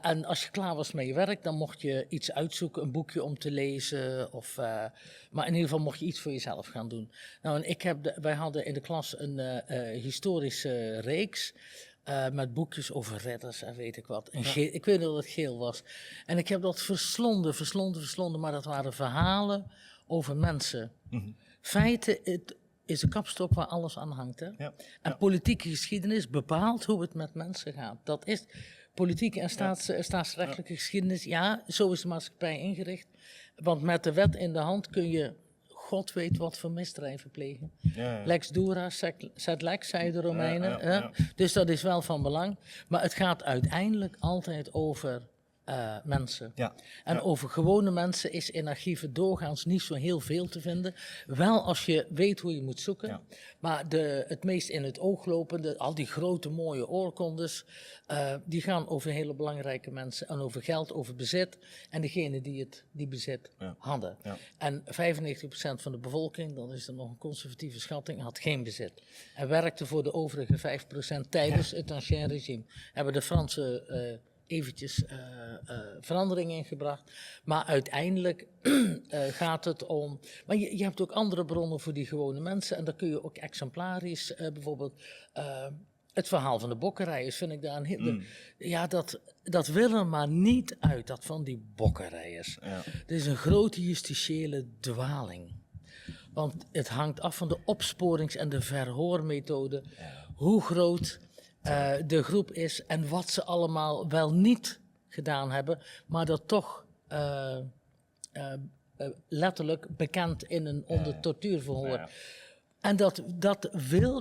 En als je klaar was met je werk, dan mocht je iets uitzoeken, een boekje om te lezen. Maar in ieder geval mocht je iets voor jezelf gaan doen. Nou, en wij hadden in de klas een historische reeks... met boekjes over ridders en weet ik wat. Ik weet dat het geel was. En ik heb dat verslonden. Maar dat waren verhalen over mensen. Feiten... is de kapstok waar alles aan hangt. Hè? Ja. En politieke geschiedenis bepaalt hoe het met mensen gaat. Dat is politieke en staatsrechtelijke geschiedenis. Ja, zo is de maatschappij ingericht. Want met de wet in de hand kun je, God weet wat voor misdrijven plegen. Ja. Lex dura, sed lex, zeiden de Romeinen. Dus dat is wel van belang. Maar het gaat uiteindelijk altijd over... mensen. Ja. En over gewone mensen is in archieven doorgaans niet zo heel veel te vinden. Wel als je weet hoe je moet zoeken. Ja. Maar het meest in het oog lopende, al die grote mooie oorkondes, die gaan over hele belangrijke mensen en over geld, over bezit. En degene die bezit hadden. Ja. En 95% van de bevolking, dan is er nog een conservatieve schatting, had geen bezit. En werkte voor de overige 5% tijdens het ancien regime. Hebben de Franse... eventjes verandering ingebracht. Maar uiteindelijk gaat het om... Maar je hebt ook andere bronnen voor die gewone mensen. En dan kun je ook exemplarisch bijvoorbeeld... het verhaal van de bokkenrijders vind ik daar een heel... Ja, dat wil er maar niet uit, dat van die bokkenrijders. Ja. Het is een grote justitiële dwaling. Want het hangt af van de opsporings- en de verhoormethode. Ja. Hoe groot... de groep is en wat ze allemaal wel niet gedaan hebben, maar dat toch letterlijk bekend in een onder tortuurverhoor. Ja. En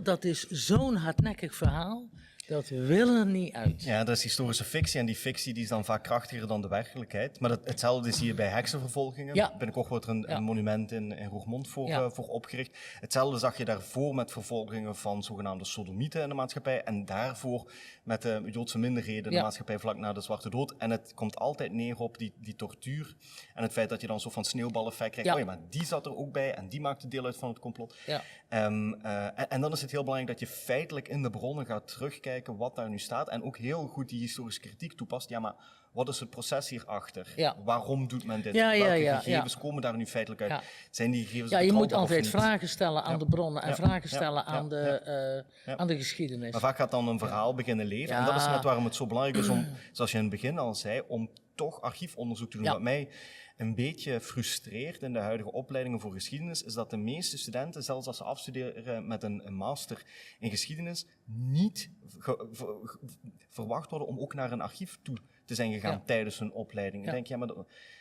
dat is zo'n hardnekkig verhaal, dat wil er niet uit. Ja, dat is historische fictie en die fictie die is dan vaak krachtiger dan de werkelijkheid. Maar hetzelfde zie je bij heksenvervolgingen. Ja. Binnenkort wordt er een monument in Roermond voor opgericht. Hetzelfde zag je daarvoor met vervolgingen van zogenaamde sodomieten in de maatschappij. En daarvoor met de Joodse minderheden in de maatschappij vlak na de Zwarte Dood. En het komt altijd neer op die tortuur. En het feit dat je dan zo van sneeuwbaleffect krijgt. Oh ja, maar die zat er ook bij en die maakte deel uit van het complot. Ja. En dan is het heel belangrijk dat je feitelijk in de bronnen gaat terugkijken wat daar nu staat en ook heel goed die historische kritiek toepast. Ja, maar wat is het proces hierachter? Ja. Waarom doet men dit? Welke gegevens komen daar nu feitelijk uit? Ja. Zijn die gegevens je moet altijd vragen stellen aan de bronnen en vragen stellen aan de geschiedenis. Maar vaak gaat dan een verhaal beginnen leven. En dat is net waarom het zo belangrijk is om, zoals je in het begin al zei, om toch archiefonderzoek te doen. Wat mij een beetje frustreert in de huidige opleidingen voor geschiedenis, is dat de meeste studenten, zelfs als ze afstuderen met een master in geschiedenis, niet verwacht worden om ook naar een archief toe te zijn gegaan tijdens hun opleiding. Ik denk, maar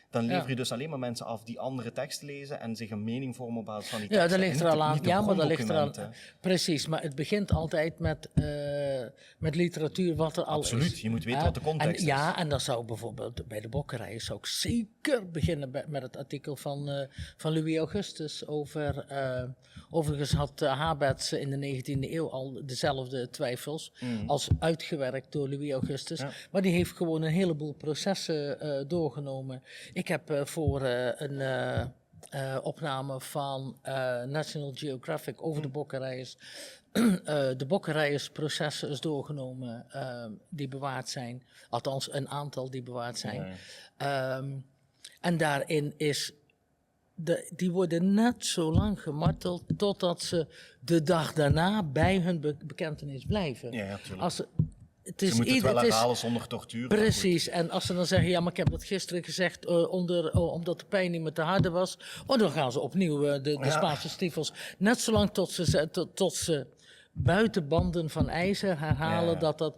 dan lever je dus alleen maar mensen af die andere teksten lezen en zich een mening vormen op basis van die teksten. Ja, dat ligt er al aan. Ja, maar dat ligt er aan. Precies, maar het begint altijd met literatuur wat er al is. Absoluut, je moet weten wat de context is. Ja, en dat zou bijvoorbeeld bij de bokkerij zou ik zeker beginnen met het artikel van Louis Augustus over... overigens had Haberts in de 19e eeuw al dezelfde twijfels als uitgewerkt door Louis Augustus. Ja. Maar die heeft gewoon een heleboel processen doorgenomen. Ik heb voor een opname van National Geographic over de bokkenrijders de bokkenrijdersprocessen is doorgenomen die bewaard zijn. Althans, een aantal die bewaard zijn. En daarin is die worden net zo lang gemarteld totdat ze de dag daarna bij hun bekentenis blijven. Ja, natuurlijk. Als ze moeten het wel herhalen zonder tortuur. Precies, en als ze dan zeggen, ja, maar ik heb dat gisteren gezegd omdat de pijn niet meer te harde was, dan gaan ze opnieuw de Spaanse stiefels. Net zolang tot ze buiten banden van ijzer herhalen dat.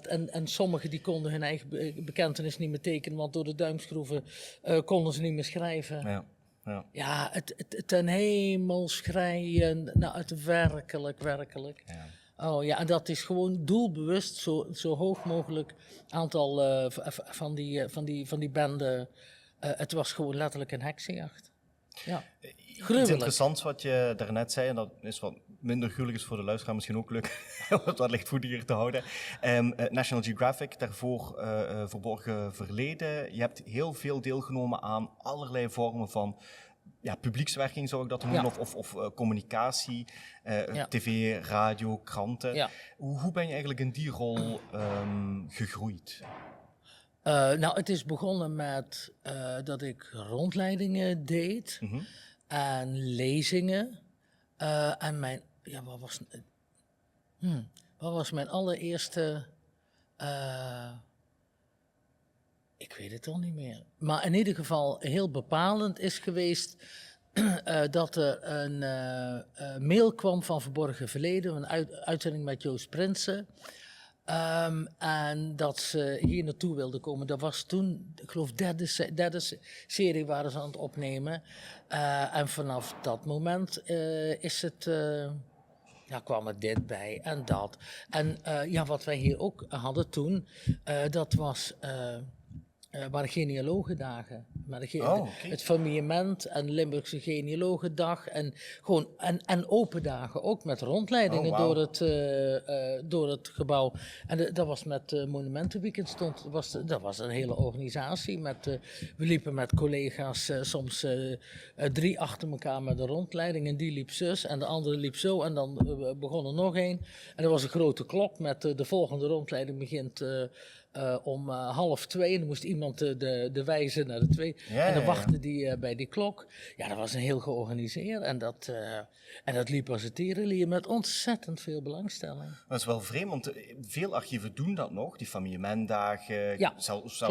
En sommigen die konden hun eigen bekentenis niet meer tekenen, want door de duimschroeven konden ze niet meer schrijven. Ja, het ten hemel schreien, nou, het werkelijk. Ja. Oh ja, en dat is gewoon doelbewust zo hoog mogelijk aantal van die benden. Het was gewoon letterlijk een heksenjacht. Ja. Iets interessants wat je daarnet zei, en dat is wat minder gruwelijk is voor de luisteraar misschien ook leuk om het wat lichtvoetiger te houden. National Geographic, daarvoor Verborgen Verleden. Je hebt heel veel deelgenomen aan allerlei vormen van publiekswerking, zou ik dat noemen, of communicatie, tv, radio, kranten. Ja. Hoe ben je eigenlijk in die rol gegroeid? Nou, het is begonnen met dat ik rondleidingen deed en lezingen. En wat was mijn allereerste... ik weet het al niet meer. Maar in ieder geval heel bepalend is geweest dat er een mail kwam van Verborgen Verleden, een uitzending met Joost Prinsen. En dat ze hier naartoe wilden komen. Dat was toen, ik geloof, derde serie waren ze aan het opnemen. En vanaf dat moment kwam er dit bij en dat. En wat wij hier ook hadden toen, dat was... waren genealogendagen. Het familiement en Limburgse genealogendag en open dagen, ook met rondleidingen door het gebouw. En dat was met Monumentenweekend dat was een hele organisatie. We liepen met collega's soms 3 achter elkaar met de rondleiding en die liep zus en de andere liep zo en dan begon er nog één. En er was een grote klok met de volgende rondleiding begint... om 1:30 en dan moest iemand de wijzen naar de 2. En dan wachtte die bij die klok. Ja, dat was een heel georganiseerd. En dat liep als een tierenlier met ontzettend veel belangstelling. Dat is wel vreemd, want veel archieven doen dat nog. Die familiementdagen, zelfs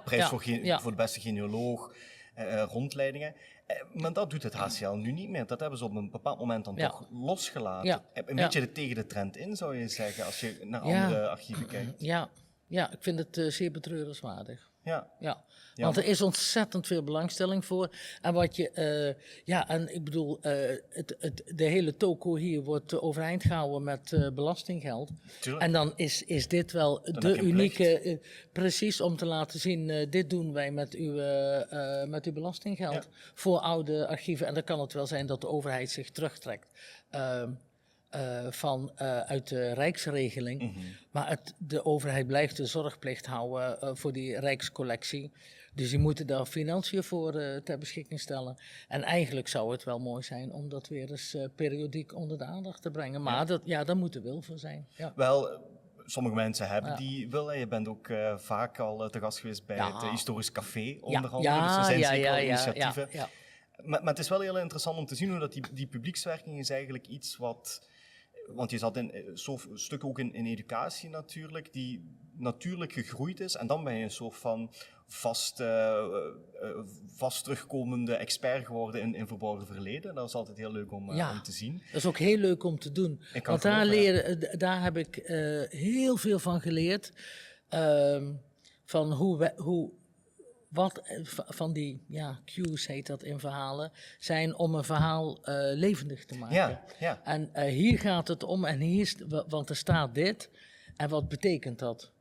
prijs voor de beste genealoog, rondleidingen. Maar dat doet het HCL nu niet meer. Dat hebben ze op een bepaald moment dan toch losgelaten. Ja. Een beetje tegen de trend in, zou je zeggen, als je naar andere archieven kijkt. Ja, ik vind het zeer betreurenswaardig. Ja. Want er is ontzettend veel belangstelling voor. En en ik bedoel, de hele toko hier wordt overeind gehouden met belastinggeld. Tuurlijk. En dan is dit wel de unieke, precies om te laten zien, dit doen wij met uw belastinggeld voor oude archieven. En dan kan het wel zijn dat de overheid zich terugtrekt. Uit de Rijksregeling. Maar de overheid blijft de zorgplicht houden voor die Rijkscollectie. Dus die moeten daar financiën voor ter beschikking stellen. En eigenlijk zou het wel mooi zijn om dat weer eens periodiek onder de aandacht te brengen. Maar daar moet de wil voor zijn. Ja. Wel, sommige mensen hebben die wil. Je bent ook vaak al te gast geweest bij het Historisch Café, onder andere. Dus er zijn zeker al initiatieven. Ja. Maar het is wel heel interessant om te zien hoe dat die publiekswerking is eigenlijk iets wat... Want je zat in zo'n stuk ook in educatie natuurlijk, die natuurlijk gegroeid is. En dan ben je een soort van vast terugkomende expert geworden in Verborgen Verleden. Dat is altijd heel leuk om te zien. Dat is ook heel leuk om te doen. Want daar heb ik heel veel van geleerd. Van wat van die cues, heet dat in verhalen, zijn om een verhaal levendig te maken. Ja. En hier gaat het om, want er staat dit, en wat betekent dat?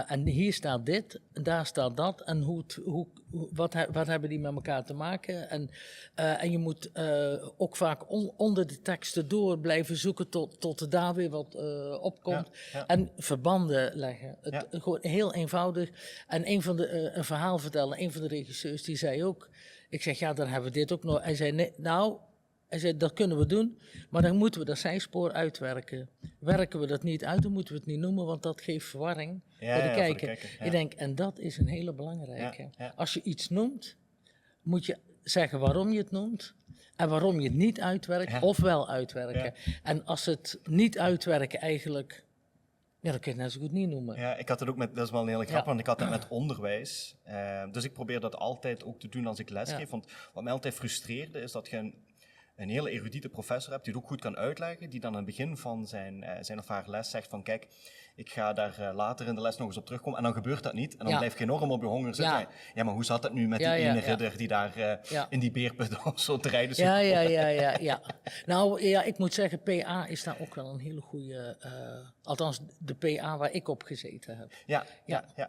En hier staat dit, en daar staat dat, en wat hebben die met elkaar te maken? En je moet ook vaak onder de teksten door blijven zoeken tot er daar weer wat opkomt. En verbanden leggen. Gewoon heel eenvoudig. En een verhaal vertellen, een van de regisseurs, die zei ook, ik zeg, dan hebben we dit ook nog. Hij zei, hij zei, dat kunnen we doen, maar dan moeten we dat zijspoor uitwerken. Werken we dat niet uit, dan moeten we het niet noemen, want dat geeft verwarring voor de kijker. Ik denk, en dat is een hele belangrijke. Als je iets noemt, moet je zeggen waarom je het noemt en waarom je het niet uitwerkt of wel uitwerken. Ja. En als het niet uitwerken eigenlijk, ja, dan kun je het net zo goed niet noemen. Ja, ik had het ook met, dat is wel een hele grap, want ik had het met onderwijs. Dus ik probeer dat altijd ook te doen als ik lesgeef. Want wat mij altijd frustreerde is dat je een hele erudite professor hebt die het ook goed kan uitleggen, die dan aan het begin van zijn of haar les zegt van kijk, ik ga daar later in de les nog eens op terugkomen en dan gebeurt dat niet en dan blijf je enorm op je honger zitten. Ja, maar hoe zat het nu met die ene ridder die daar in die beerput of zo te rijden zit? Ja. Nou ja, ik moet zeggen, PA is daar ook wel een hele goede, althans de PA waar ik op gezeten heb.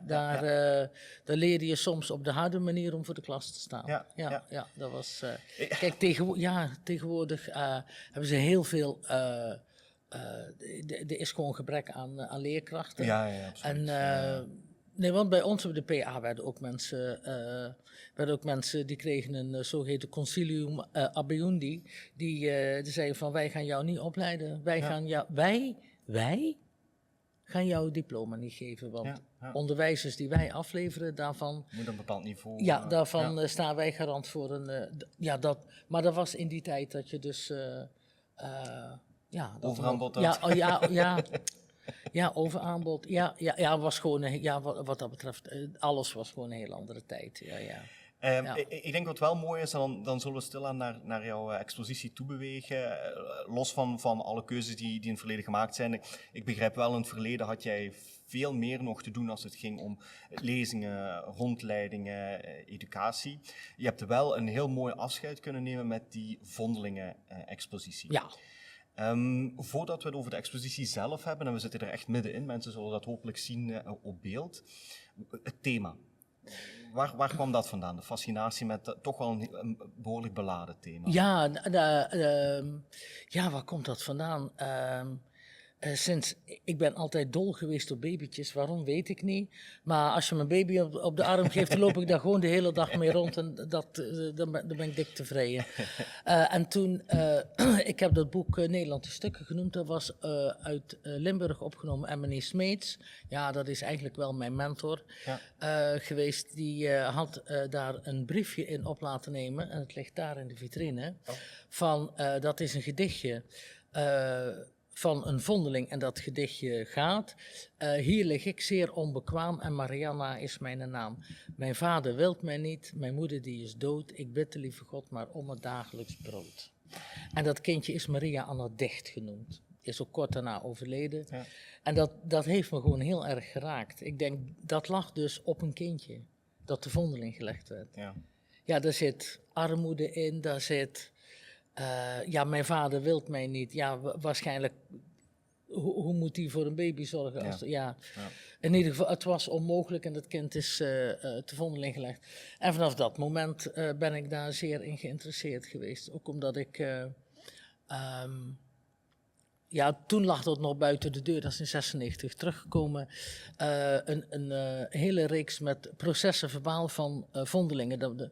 Daar leerde je soms op de harde manier om voor de klas te staan. Ja, dat was... Kijk, tegenwoordig hebben ze heel veel... er is gewoon gebrek aan leerkrachten. Ja, absoluut. Nee, want bij ons op de PA werden ook mensen die kregen een zogeheten concilium abeundi. Die zeiden van wij gaan jou niet opleiden. Wij gaan jou het diploma niet geven. Want onderwijzers die wij afleveren, daarvan... Moet een bepaald niveau... Ja, daarvan staan wij garant voor een... maar dat was in die tijd dat je dus... overaanbod had. Ja, overaanbod. Was gewoon... wat dat betreft, alles was gewoon een heel andere tijd. Ik denk wat wel mooi is, dan zullen we stilaan naar jouw expositie toebewegen. Los van alle keuzes die in het verleden gemaakt zijn. Ik begrijp wel, in het verleden had jij veel meer nog te doen als het ging om lezingen, rondleidingen, educatie. Je hebt wel een heel mooi afscheid kunnen nemen met die Vondelingen-expositie. Ja. Voordat we het over de expositie zelf hebben, en we zitten er echt middenin, mensen zullen dat hopelijk zien op beeld, het thema. Waar kwam dat vandaan, de fascinatie met toch wel een behoorlijk beladen thema? Waar komt dat vandaan? Ik ben altijd dol geweest op babytjes, waarom weet ik niet. Maar als je mijn baby op de arm geeft, dan loop ik daar gewoon de hele dag mee rond en dan ben ik dik tevreden. En toen, ik heb dat boek Nederland in Stukken genoemd, dat was uit Limburg opgenomen en meneer Smeets, ja, dat is eigenlijk wel mijn mentor geweest, die had daar een briefje in op laten nemen en het ligt daar in de vitrine, dat is een gedichtje van een vondeling en dat gedichtje gaat. Hier lig ik zeer onbekwaam en Marianna is mijn naam. Mijn vader wilt mij niet, mijn moeder die is dood. Ik bid de lieve God maar om het dagelijks brood. En dat kindje is Maria Anna Dicht genoemd. Is ook kort daarna overleden. Ja. En dat heeft me gewoon heel erg geraakt. Ik denk, dat lag dus op een kindje. Dat de vondeling gelegd werd. Ja, daar zit armoede in, daar zit... mijn vader wilt mij niet. Ja, waarschijnlijk, hoe moet hij voor een baby zorgen? In ieder geval, het was onmogelijk en dat kind is te vondeling gelegd. En vanaf dat moment ben ik daar zeer in geïnteresseerd geweest. Ook omdat ik... toen lag dat nog buiten de deur, dat is in 1996 teruggekomen. Een hele reeks met processen verbaal van vondelingen.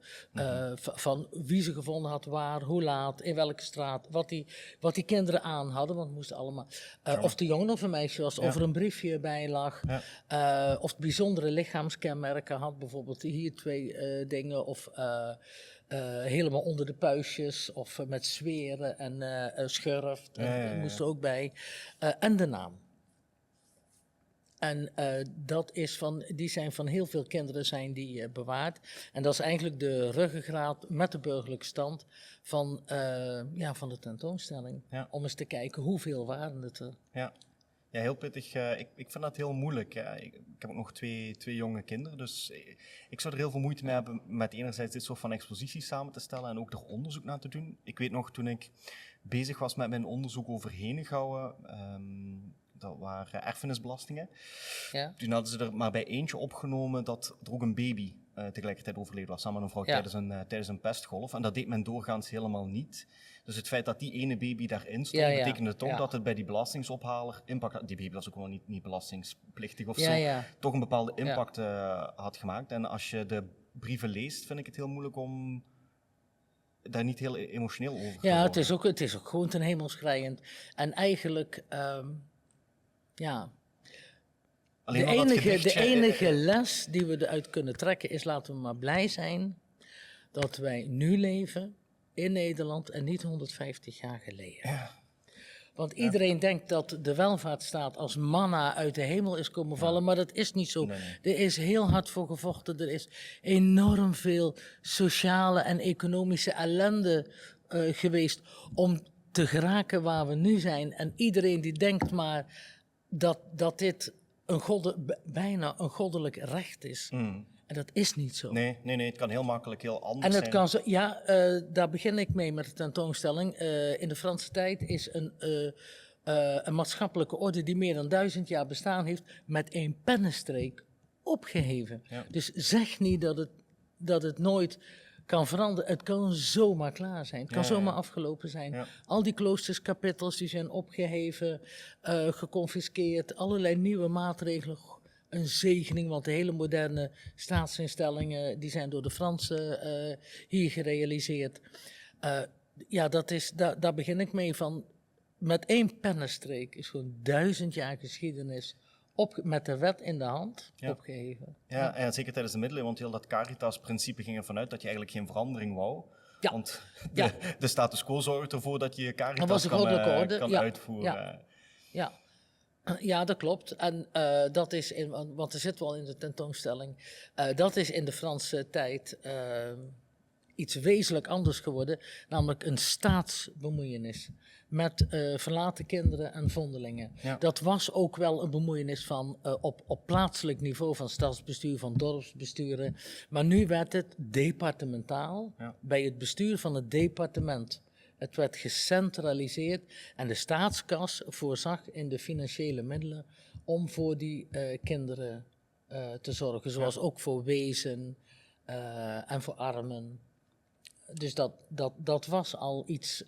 Van wie ze gevonden had, waar, hoe laat, in welke straat, wat die kinderen aan hadden. Want het moest allemaal. Of de jongen of een meisje was, of er een briefje bij lag. Of het bijzondere lichaamskenmerken had, bijvoorbeeld hier 2 dingen. Of... helemaal onder de puistjes of met zweren en schurft. Dat moest er ook bij. En de naam. En die zijn van heel veel kinderen zijn die bewaard. En dat is eigenlijk de ruggengraat met de burgerlijke stand van de tentoonstelling. Ja. Om eens te kijken hoeveel waren het er. Ja, heel pittig. Ik vind dat heel moeilijk. Ik heb ook nog twee jonge kinderen, dus ik zou er heel veel moeite mee hebben met enerzijds dit soort van exposities samen te stellen en ook er onderzoek naar te doen. Ik weet nog, toen ik bezig was met mijn onderzoek over Henegouwen, dat waren erfenisbelastingen. Ja. Toen hadden ze er maar bij eentje opgenomen dat er ook een baby tegelijkertijd overleden was, samen met een vrouw tijdens een pestgolf. En dat deed men doorgaans helemaal niet. Dus het feit dat die ene baby daarin stond, betekende toch dat het bij die belastingsophaler impact had. Die baby was ook wel niet belastingplichtig of zo. Toch een bepaalde impact had gemaakt. En als je de brieven leest, vind ik het heel moeilijk om daar niet heel emotioneel over te worden. Ja, het is ook gewoon ten hemel schreiend. En eigenlijk, de enige les die we eruit kunnen trekken is, laten we maar blij zijn dat wij nu leven in Nederland en niet 150 jaar geleden. Ja. Want iedereen denkt dat de welvaartsstaat als manna uit de hemel is komen vallen, maar dat is niet zo. Nee. Er is heel hard voor gevochten, er is enorm veel sociale en economische ellende geweest om te geraken waar we nu zijn. En iedereen die denkt maar dat dit bijna een goddelijk recht is. En dat is niet zo. Nee, het kan heel makkelijk heel anders En het zijn. kan zo, daar begin ik mee met de tentoonstelling. In de Franse tijd is een maatschappelijke orde die meer dan 1000 jaar bestaan heeft, met één pennenstreek opgeheven. Ja. Dus zeg niet dat het nooit kan veranderen. Het kan zomaar klaar zijn. Het kan zomaar afgelopen zijn. Ja. Al die kloosterskapittels die zijn opgeheven, geconfiskeerd, allerlei nieuwe maatregelen. Een zegening, want de hele moderne staatsinstellingen die zijn door de Fransen hier gerealiseerd. Daar begin ik mee van. Met één pennenstreek is gewoon 1000 jaar geschiedenis met de wet in de hand opgeheven. Ja, en zeker tijdens de middeleeuwen, want heel dat Caritas-principe ging ervan uit dat je eigenlijk geen verandering wou. Ja. Want de status quo zorgt ervoor dat je Caritas kan uitvoeren. Ja, dat klopt. En dat is, want er zit wel in de tentoonstelling, dat is in de Franse tijd iets wezenlijk anders geworden, namelijk een staatsbemoeienis met verlaten kinderen en vondelingen. Ja. Dat was ook wel een bemoeienis van op plaatselijk niveau van stadsbestuur, van dorpsbesturen, maar nu werd het departementaal bij het bestuur van het departement. Het werd gecentraliseerd en de staatskas voorzag in de financiële middelen om voor die kinderen te zorgen. Zoals ook voor wezen en voor armen. Dus dat was al iets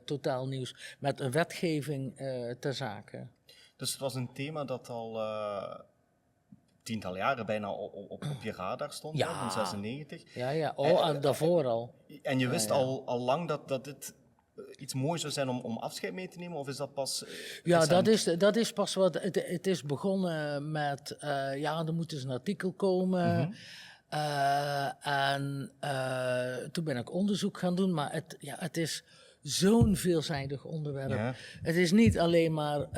totaal nieuws met een wetgeving ter zake. Dus het was een thema dat al tientallen jaren bijna op je radar stond, in 1996. Ja. En daarvoor al. En je wist al lang dat dit iets moois zou zijn om afscheid mee te nemen, of is dat pas dat is pas wat. Het is begonnen met, er moet dus een artikel komen. En toen ben ik onderzoek gaan doen, maar het is zo'n veelzijdig onderwerp. Ja. Het is niet alleen maar,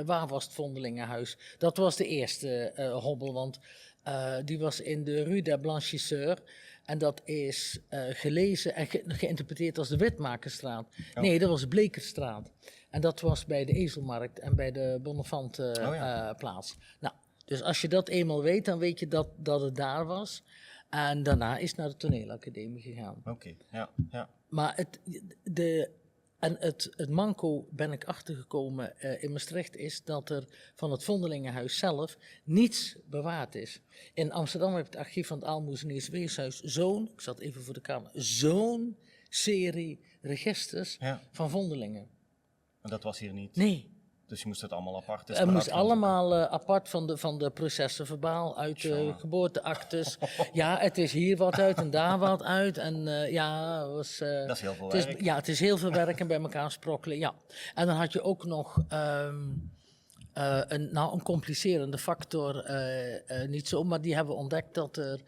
waar was het Vondelingenhuis? Dat was de eerste hobbel, want die was in de Rue des Blanchisseurs. En dat is gelezen en geïnterpreteerd als de Witmakerstraat. Oh. Nee, dat was de Blekerstraat. En dat was bij de Ezelmarkt en bij de Bonnefante plaats. Nou, dus als je dat eenmaal weet, dan weet je dat het daar was. En daarna is het naar de toneelacademie gegaan. Oké. Maar het manco, ben ik achtergekomen in Maastricht, is dat er van het Vondelingenhuis zelf niets bewaard is. In Amsterdam heb je het archief van het Aalmoezeniers Weeshuis ik zat even voor de camera, zo'n serie registers van vondelingen. En dat was hier niet? Nee. Dus je moest het allemaal apart? Het moest allemaal apart van de processen verbaal, uit de geboorteactes. Ja, het is hier wat uit en daar wat uit. En dat is heel veel werk. Het is heel veel werk en bij elkaar sprokkelen, ja. En dan had je ook nog een complicerende factor, niet zo, maar die hebben we ontdekt dat er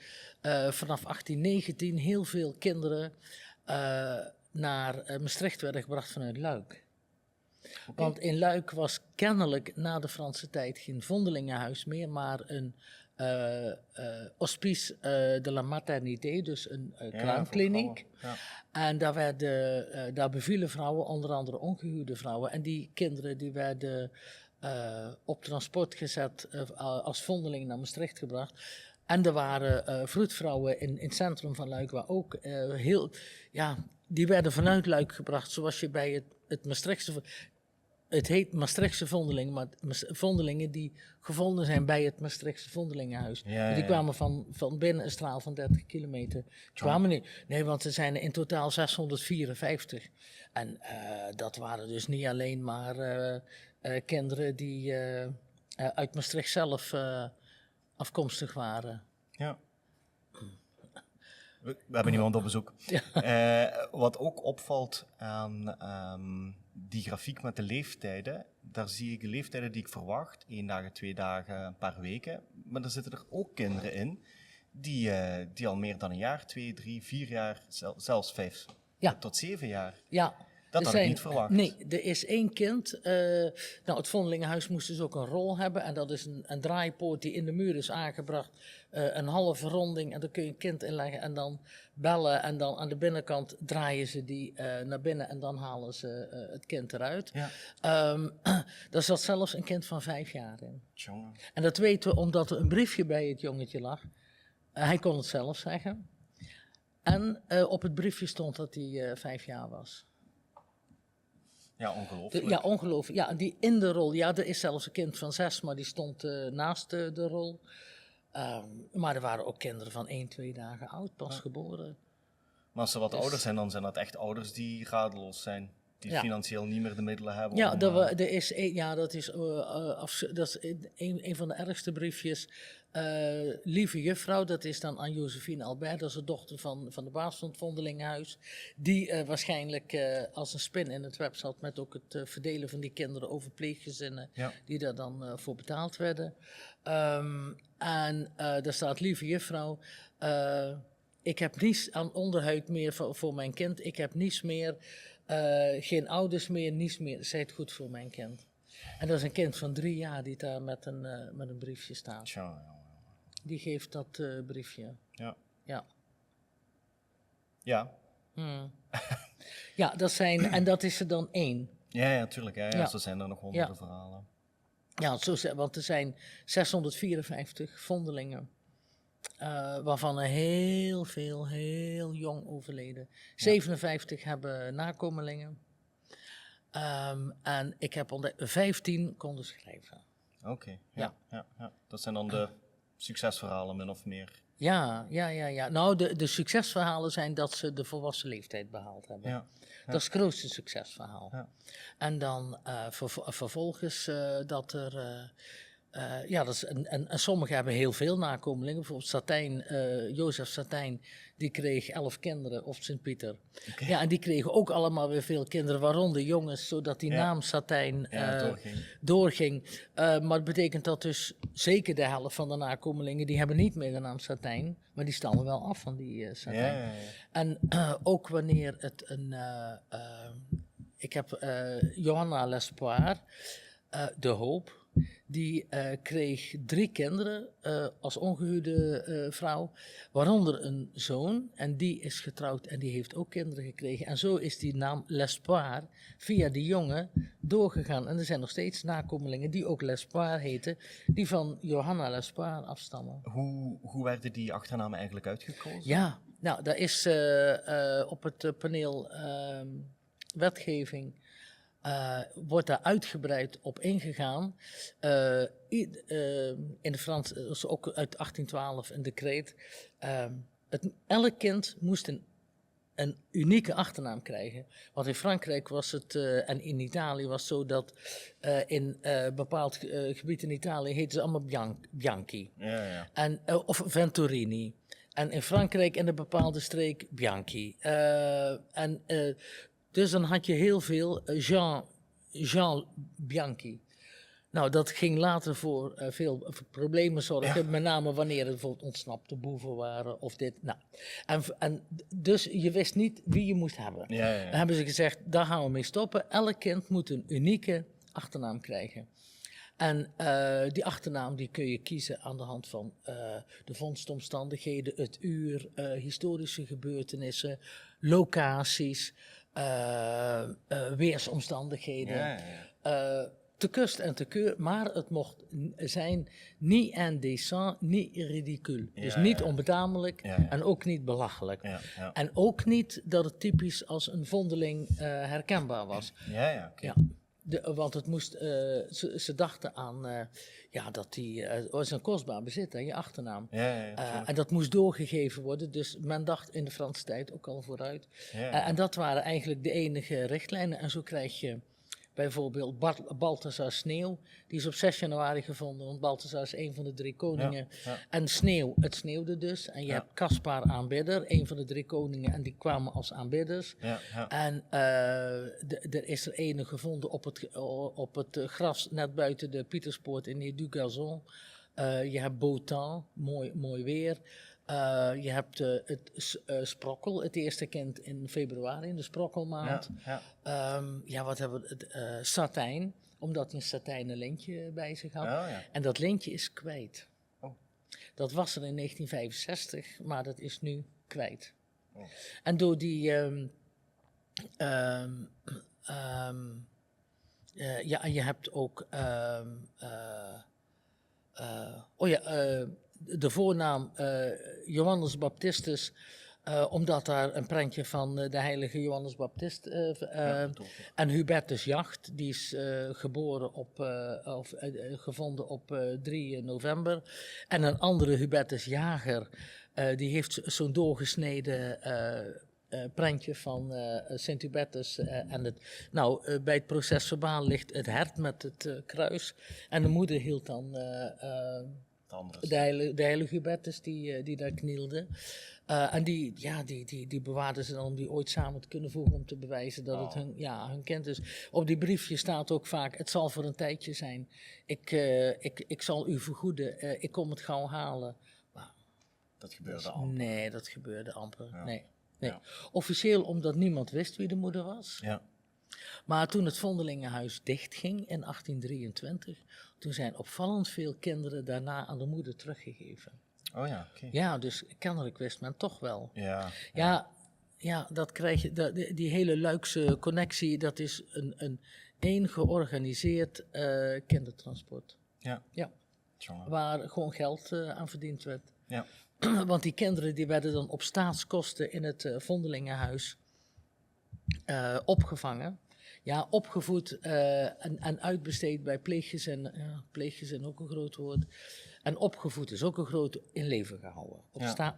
vanaf 1819 heel veel kinderen naar Maastricht werden gebracht vanuit Luik. Okay. Want in Luik was kennelijk na de Franse tijd geen vondelingenhuis meer, maar een hospice de la maternité, dus een kraamkliniek. Ja. En daar bevielen vrouwen, onder andere ongehuwde vrouwen. En die kinderen die werden op transport gezet als vondeling naar Maastricht gebracht. En er waren vroedvrouwen in het centrum van Luik, waar ook die werden vanuit Luik gebracht, zoals je bij het Maastrichtse... Het heet Maastrichtse vondeling, maar vondelingen die gevonden zijn bij het Maastrichtse vondelingenhuis. Die kwamen van binnen een straal van 30 kilometer. Kwamen niet. Nee, want er zijn in totaal 654. En dat waren dus niet alleen maar kinderen die uit Maastricht zelf afkomstig waren. Ja. We hebben iemand op bezoek. Wat ook opvalt aan die grafiek met de leeftijden, daar zie ik de leeftijden die ik verwacht. 1 dag, 2 dagen, een paar weken. Maar er zitten er ook kinderen in die al meer dan een jaar, 2, 3, 4 jaar, zelfs 5 tot 7 jaar. Ja. Dat had ik niet verwacht. Nee, er is 1 kind. Het Vondelingenhuis moest dus ook een rol hebben. En dat is een draaipoort die in de muur is aangebracht. Een halve ronding. En daar kun je een kind in leggen en dan bellen. En dan aan de binnenkant draaien ze die naar binnen. En dan halen ze het kind eruit. Ja. Daar zat zelfs een kind van 5 jaar in. Jongen. En dat weten we omdat er een briefje bij het jongetje lag. Hij kon het zelf zeggen. En op het briefje stond dat hij 5 jaar was. Ja, ongelooflijk. Ja, ongelooflijk. Ja, die in de rol. Ja, er is zelfs een kind van 6, maar die stond naast de rol. Maar er waren ook kinderen van 1, 2 dagen oud, pas geboren. Maar als ze wat ouder zijn, dan zijn dat echt ouders die radeloos zijn. Die financieel niet meer de middelen hebben. Ja, dat is een van de ergste briefjes. Lieve juffrouw, dat is dan aan Josephine Albert, dat is de dochter van de baas van het Vondelingenhuis. Die waarschijnlijk als een spin in het web zat met ook het verdelen van die kinderen over pleeggezinnen. Ja. Die daar dan voor betaald werden. En daar staat, lieve juffrouw, ik heb niets aan onderhoud meer voor mijn kind. Ik heb niets meer, geen ouders meer, niets meer. Zij het goed voor mijn kind. En dat is een kind van 3 jaar die daar met een briefje staat. Ja. Die geeft dat briefje. Ja. Ja. Ja. Ja, en dat is er dan 1. Ja, tuurlijk. Ja. Zo zijn er nog honderden verhalen. Ja, want er zijn 654 vondelingen. Waarvan er heel veel, heel jong overleden. 57 hebben nakomelingen. En ik heb 15 konden schrijven. Oké. Ja. Dat zijn dan de succesverhalen, min of meer. Ja. Nou, de succesverhalen zijn dat ze de volwassen leeftijd behaald hebben. Ja. Dat is het grootste succesverhaal. Ja. En dan vervolgens dat er... en sommigen hebben heel veel nakomelingen. Bijvoorbeeld Jozef Satijn, die kreeg 11 kinderen, of Sint-Pieter. Okay. Ja, en die kregen ook allemaal weer veel kinderen, waaronder jongens, zodat die naam Satijn doorging. Maar dat betekent dat dus zeker de helft van de nakomelingen, die hebben niet meer de naam Satijn, maar die stammen wel af van die Satijn. Ja. En ook wanneer het ik heb Johanna L'Espoir, de Hoop. Die kreeg 3 kinderen als ongehuwde vrouw, waaronder een zoon. En die is getrouwd en die heeft ook kinderen gekregen. En zo is die naam L'Espoir via die jongen doorgegaan. En er zijn nog steeds nakomelingen die ook L'Espoir heten, die van Johanna L'Espoir afstammen. Hoe werden die achternamen eigenlijk uitgekozen? Ja, nou, daar is op het paneel wetgeving... wordt daar uitgebreid op ingegaan. In de Frans, dus ook uit 1812 een decreet. Elk kind moest een unieke achternaam krijgen. Want in Frankrijk was het, en in Italië was het zo dat in bepaald gebied in Italië heten ze allemaal Bianchi. Ja. Of Venturini. En in Frankrijk in een bepaalde streek Bianchi. Dus dan had je heel veel Jean Bianchi. Nou, dat ging later voor veel problemen zorgen. Ja. Met name wanneer er bijvoorbeeld ontsnapte boeven waren of dit. Nou, en dus je wist niet wie je moest hebben. Ja. Dan hebben ze gezegd, daar gaan we mee stoppen. Elk kind moet een unieke achternaam krijgen. En die achternaam die kun je kiezen aan de hand van de vondstomstandigheden, het uur, historische gebeurtenissen, locaties... weersomstandigheden, te kust en te keur, maar het mocht zijn niet indécent, niet ridicule. Dus niet onbetamelijk en ook niet belachelijk. Ja. En ook niet dat het typisch als een vondeling herkenbaar was. Okay. Ja. Want het moest, ze dachten aan dat het was een kostbaar bezit, hè, je achternaam. En dat moest doorgegeven worden, dus men dacht in de Franse tijd ook al vooruit. En dat waren eigenlijk de enige richtlijnen. En zo krijg je bijvoorbeeld Balthazar Sneeuw, die is op 6 januari gevonden, want Balthazar is een van de 3 koningen. En Sneeuw, het sneeuwde dus. En je hebt Caspar aanbidder, een van de 3 koningen, en die kwamen als aanbidders. En er is er ene gevonden op het gras net buiten de Pieterspoort in de Du Gazon. Je hebt Beautemps, mooi weer. Je hebt het sprokkel, het eerste kind in februari, in de sprokkelmaand. Wat hebben we? Satijn, omdat hij een satijnen lintje bij zich had. En dat lintje is kwijt. Dat was er in 1965, maar dat is nu kwijt. En door die... en je hebt ook... de voornaam Johannes Baptistus, omdat daar een prentje van de heilige Johannes Baptist en Hubertus Jacht, die is gevonden op 3 november. En een andere Hubertus Jager, die heeft zo'n doorgesneden prentje van Sint Hubertus. Bij het proces verbaal ligt het hert met het kruis. En de moeder hield dan de heilige Hubertus die daar knielde. En die bewaarden ze dan om die ooit samen te kunnen voegen om te bewijzen dat het hun kind is. Op die briefje staat ook vaak, het zal voor een tijdje zijn. Ik zal u vergoeden, ik kom het gauw halen. Maar, dat gebeurde amper. Nee, dat gebeurde amper. Ja. Nee. Ja. Officieel omdat niemand wist wie de moeder was. Ja. Maar toen het Vondelingenhuis dichtging in 1823, toen zijn opvallend veel kinderen daarna aan de moeder teruggegeven. Oh ja, oké. Ja, dus kennelijk wist men toch wel. Ja, dat krijg je, die hele Luikse connectie, dat is een georganiseerd kindertransport. Ja. Waar gewoon geld aan verdiend werd. Ja. Want die kinderen die werden dan op staatskosten in het Vondelingenhuis opgevangen. Ja, opgevoed en uitbesteed bij pleeggezin. Pleeggezin ook een groot woord. En opgevoed is ook een groot in leven gehouden.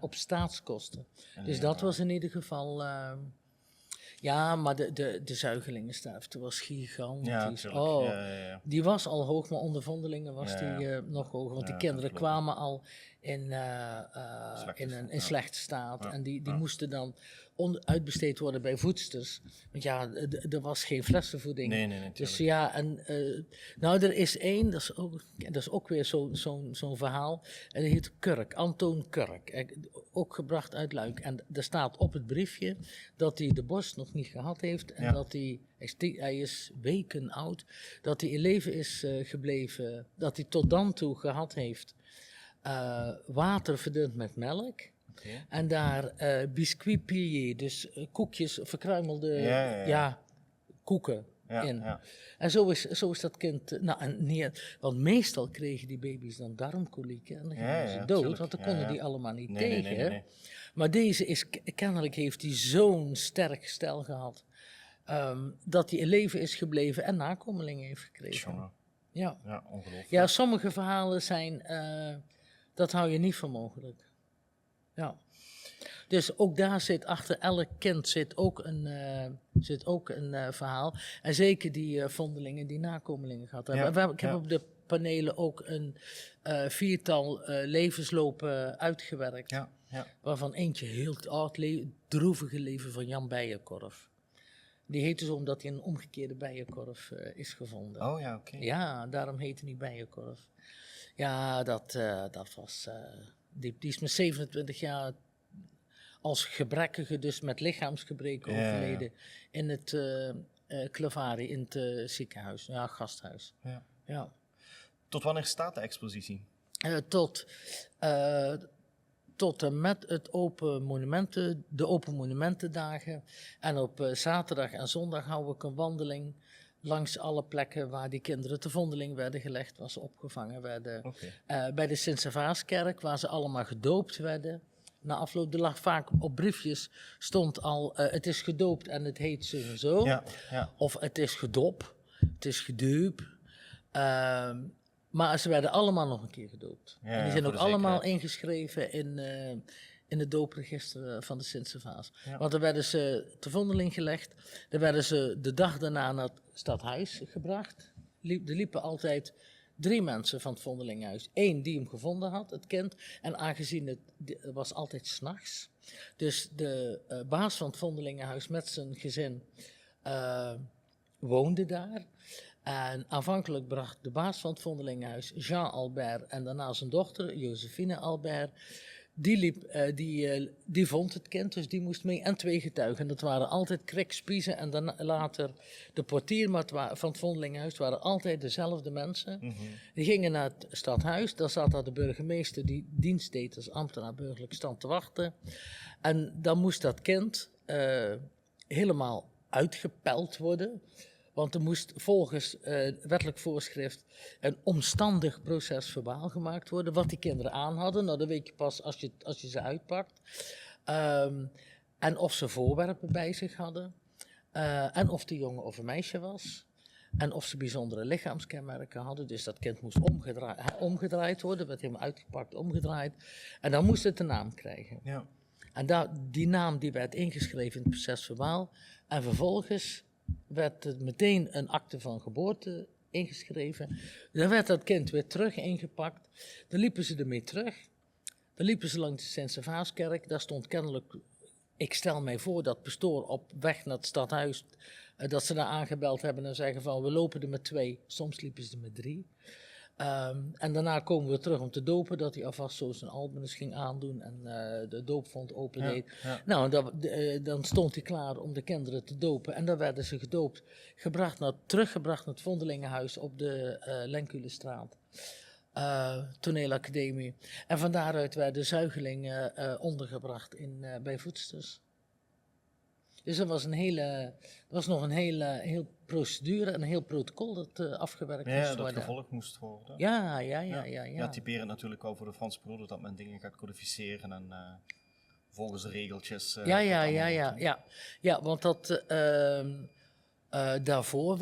Op staatskosten. Dus dat was in ieder geval... maar de zuigelingensterfte was gigantisch. Ja, Die was al hoog, maar onder Vondelingen was die nog hoger. Want die kinderen kwamen al in slechte staat. En die moesten dan uitbesteed worden bij voedsters. Want er was geen flessenvoeding. Nee, dus er is één, dat is ook weer zo'n verhaal. En die heet Kurk, Antoon Kurk. Ook gebracht uit Luik. En er staat op het briefje dat hij de borst nog niet gehad heeft. En dat hij is weken oud. Dat hij in leven is gebleven. Dat hij tot dan toe gehad heeft water verdund met melk. Okay. En daar biscuit pillé, dus koekjes, verkruimelde koeken in. Ja. En zo is dat kind... want meestal kregen die baby's dan darmkolieken en dan gingen ze dood, want dan konden die allemaal niet tegen. Nee. Maar deze kennelijk heeft hij zo'n sterk gestel gehad, dat hij in leven is gebleven en nakomelingen heeft gekregen. Ja, ongelooflijk. Ja, sommige verhalen zijn... dat hou je niet voor mogelijk. Ja. Dus ook daar zit achter elk kind zit ook een verhaal. En zeker die vondelingen die nakomelingen gehad hebben. Ik heb op de panelen ook een 4-tal levenslopen uitgewerkt. Ja. Waarvan eentje heel oud, droevige leven van Jan Bijenkorf. Die heette zo omdat hij een omgekeerde bijenkorf is gevonden. Oh ja, oké. Ja, daarom heette hij Bijenkorf. Ja, dat was... Die is met 27 jaar als gebrekkige, dus met lichaamsgebreken overleden in het Clavari, in het ziekenhuis, gasthuis. Ja. Tot wanneer staat de expositie? Tot en met de Open Monumentendagen. En op zaterdag en zondag hou ik een wandeling langs alle plekken waar die kinderen te vondeling werden gelegd, waar ze opgevangen werden. Okay. Bij de Sint-Servaarskerk, waar ze allemaal gedoopt werden. Na afloop, er lag vaak op briefjes, stond al, het is gedoopt en het heet zo en zo. Ja. Of het is gedop, het is geduup. Maar ze werden allemaal nog een keer gedoopt. En die zijn ook allemaal ingeschreven in het doopregister van de Sint-Servaas. Ja. Want dan werden ze te vondeling gelegd. Dan werden ze de dag daarna naar het stadhuis gebracht. Er liepen altijd 3 mensen van het vondelinghuis. 1 die hem gevonden had, het kind. En aangezien het was altijd 's nachts. Dus de baas van het vondelingenhuis met zijn gezin woonde daar. En aanvankelijk bracht de baas van het vondelingenhuis, Jean Albert, en daarna zijn dochter, Josephine Albert, die vond het kind, dus die moest mee. En 2 getuigen. Dat waren altijd Krik Spiezen en dan later de portier van het Vondelingenhuis. waren altijd dezelfde mensen. Die gingen naar het stadhuis. Daar zat daar de burgemeester die dienst deed als ambtenaar burgerlijk stand te wachten. En dan moest dat kind helemaal uitgepeld worden. Want er moest volgens wettelijk voorschrift een omstandig proces verbaal gemaakt worden. Wat die kinderen aan hadden, nou, dat weet je pas als je ze uitpakt. En of ze voorwerpen bij zich hadden. En of de jongen of een meisje was. En of ze bijzondere lichaamskenmerken hadden. Dus dat kind moest omgedraaid worden. Werd helemaal uitgepakt, omgedraaid. En dan moest het een naam krijgen. Ja. En die naam die werd ingeschreven in het proces verbaal. En vervolgens werd er meteen een akte van geboorte ingeschreven. Dan werd dat kind weer terug ingepakt. Dan liepen ze ermee terug. Dan liepen ze langs de Sint-Servaaskerk. Daar stond kennelijk, ik stel mij voor, dat pastoor op weg naar het stadhuis. Dat ze daar aangebeld hebben en zeggen van, we lopen er met 2. Soms liepen ze er met 3. En daarna komen we terug om te dopen, dat hij alvast zo zijn albanus ging aandoen en de doopvond opendeed. Ja. Nou, dan stond hij klaar om de kinderen te dopen en dan werden ze gedoopt, teruggebracht naar het Vondelingenhuis op de Lenculestraat, toneelacademie. En van daaruit werden zuigelingen ondergebracht bij voedsters. Dus dat was nog een heel procedure en een heel protocol dat afgewerkt moest worden. Ja, dat gevolgd moest worden. Ja. Ja, typerend natuurlijk al voor de Franse periode dat men dingen gaat codificeren en volgens de regeltjes. Ja, want daarvoor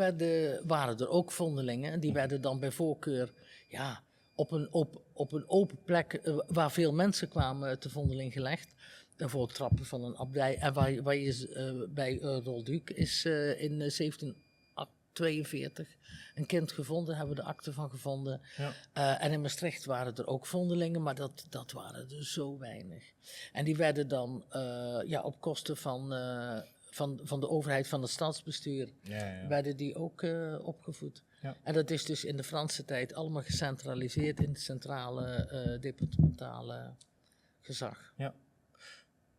waren er ook vondelingen en die werden dan bij voorkeur op een open plek waar veel mensen kwamen te vondeling gelegd. Voor het trappen van een abdij. En waar je bij Rolduc is in 1742 een kind gevonden, hebben we de akte van gevonden. Ja. En in Maastricht waren er ook vondelingen, maar dat waren er zo weinig. En die werden dan op kosten van de overheid, van het stadsbestuur, werden die ook opgevoed. Ja. En dat is dus in de Franse tijd allemaal gecentraliseerd in het centrale departementale gezag. Ja.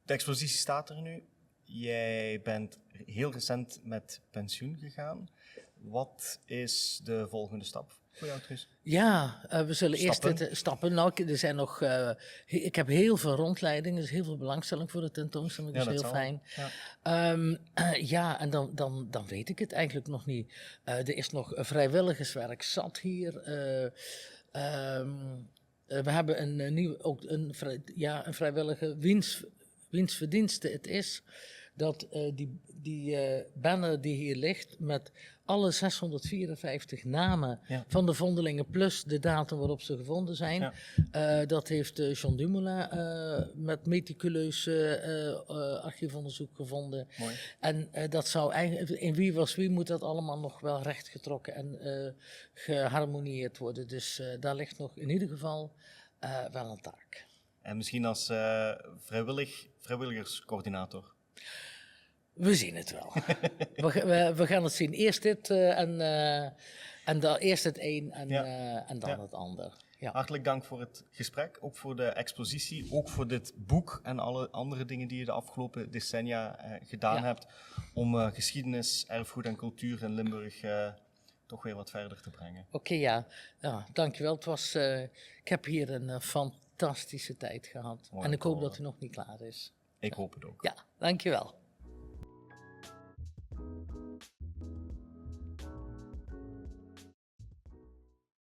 De expositie staat er nu. Jij bent heel recent met pensioen gegaan. Wat is de volgende stap voor jou, Truus? Ja, we zullen eerst stappen. Nou, er zijn nog. Ik heb heel veel rondleidingen, dus heel veel belangstelling voor de tentoonstelling. Dus heel fijn. Ja, en dan weet ik het eigenlijk nog niet. Er is nog vrijwilligerswerk zat hier. We hebben een vrijwillige wiens verdienste het is dat die banner die hier ligt met alle 654 namen van de vondelingen plus de datum waarop ze gevonden zijn. Dat heeft Jean Dumoulin met meticuleus archiefonderzoek gevonden. Mooi. En dat zou eigenlijk, in Wie was wie moet dat allemaal nog wel rechtgetrokken en geharmonieerd worden. Dus daar ligt nog in ieder geval wel een taak. En misschien als vrijwilligerscoördinator? We zien het wel. we gaan het zien. Eerst dit en dan eerst het een en dan het ander. Ja. Hartelijk dank voor het gesprek, ook voor de expositie, ook voor dit boek en alle andere dingen die je de afgelopen decennia gedaan hebt om geschiedenis, erfgoed en cultuur in Limburg toch weer wat verder te brengen. Oké, dankjewel. Ik heb hier een fantastische tijd gehad. Mooi, en ik hoop dat hij nog niet klaar is. Ik hoop het ook. Ja, dankjewel.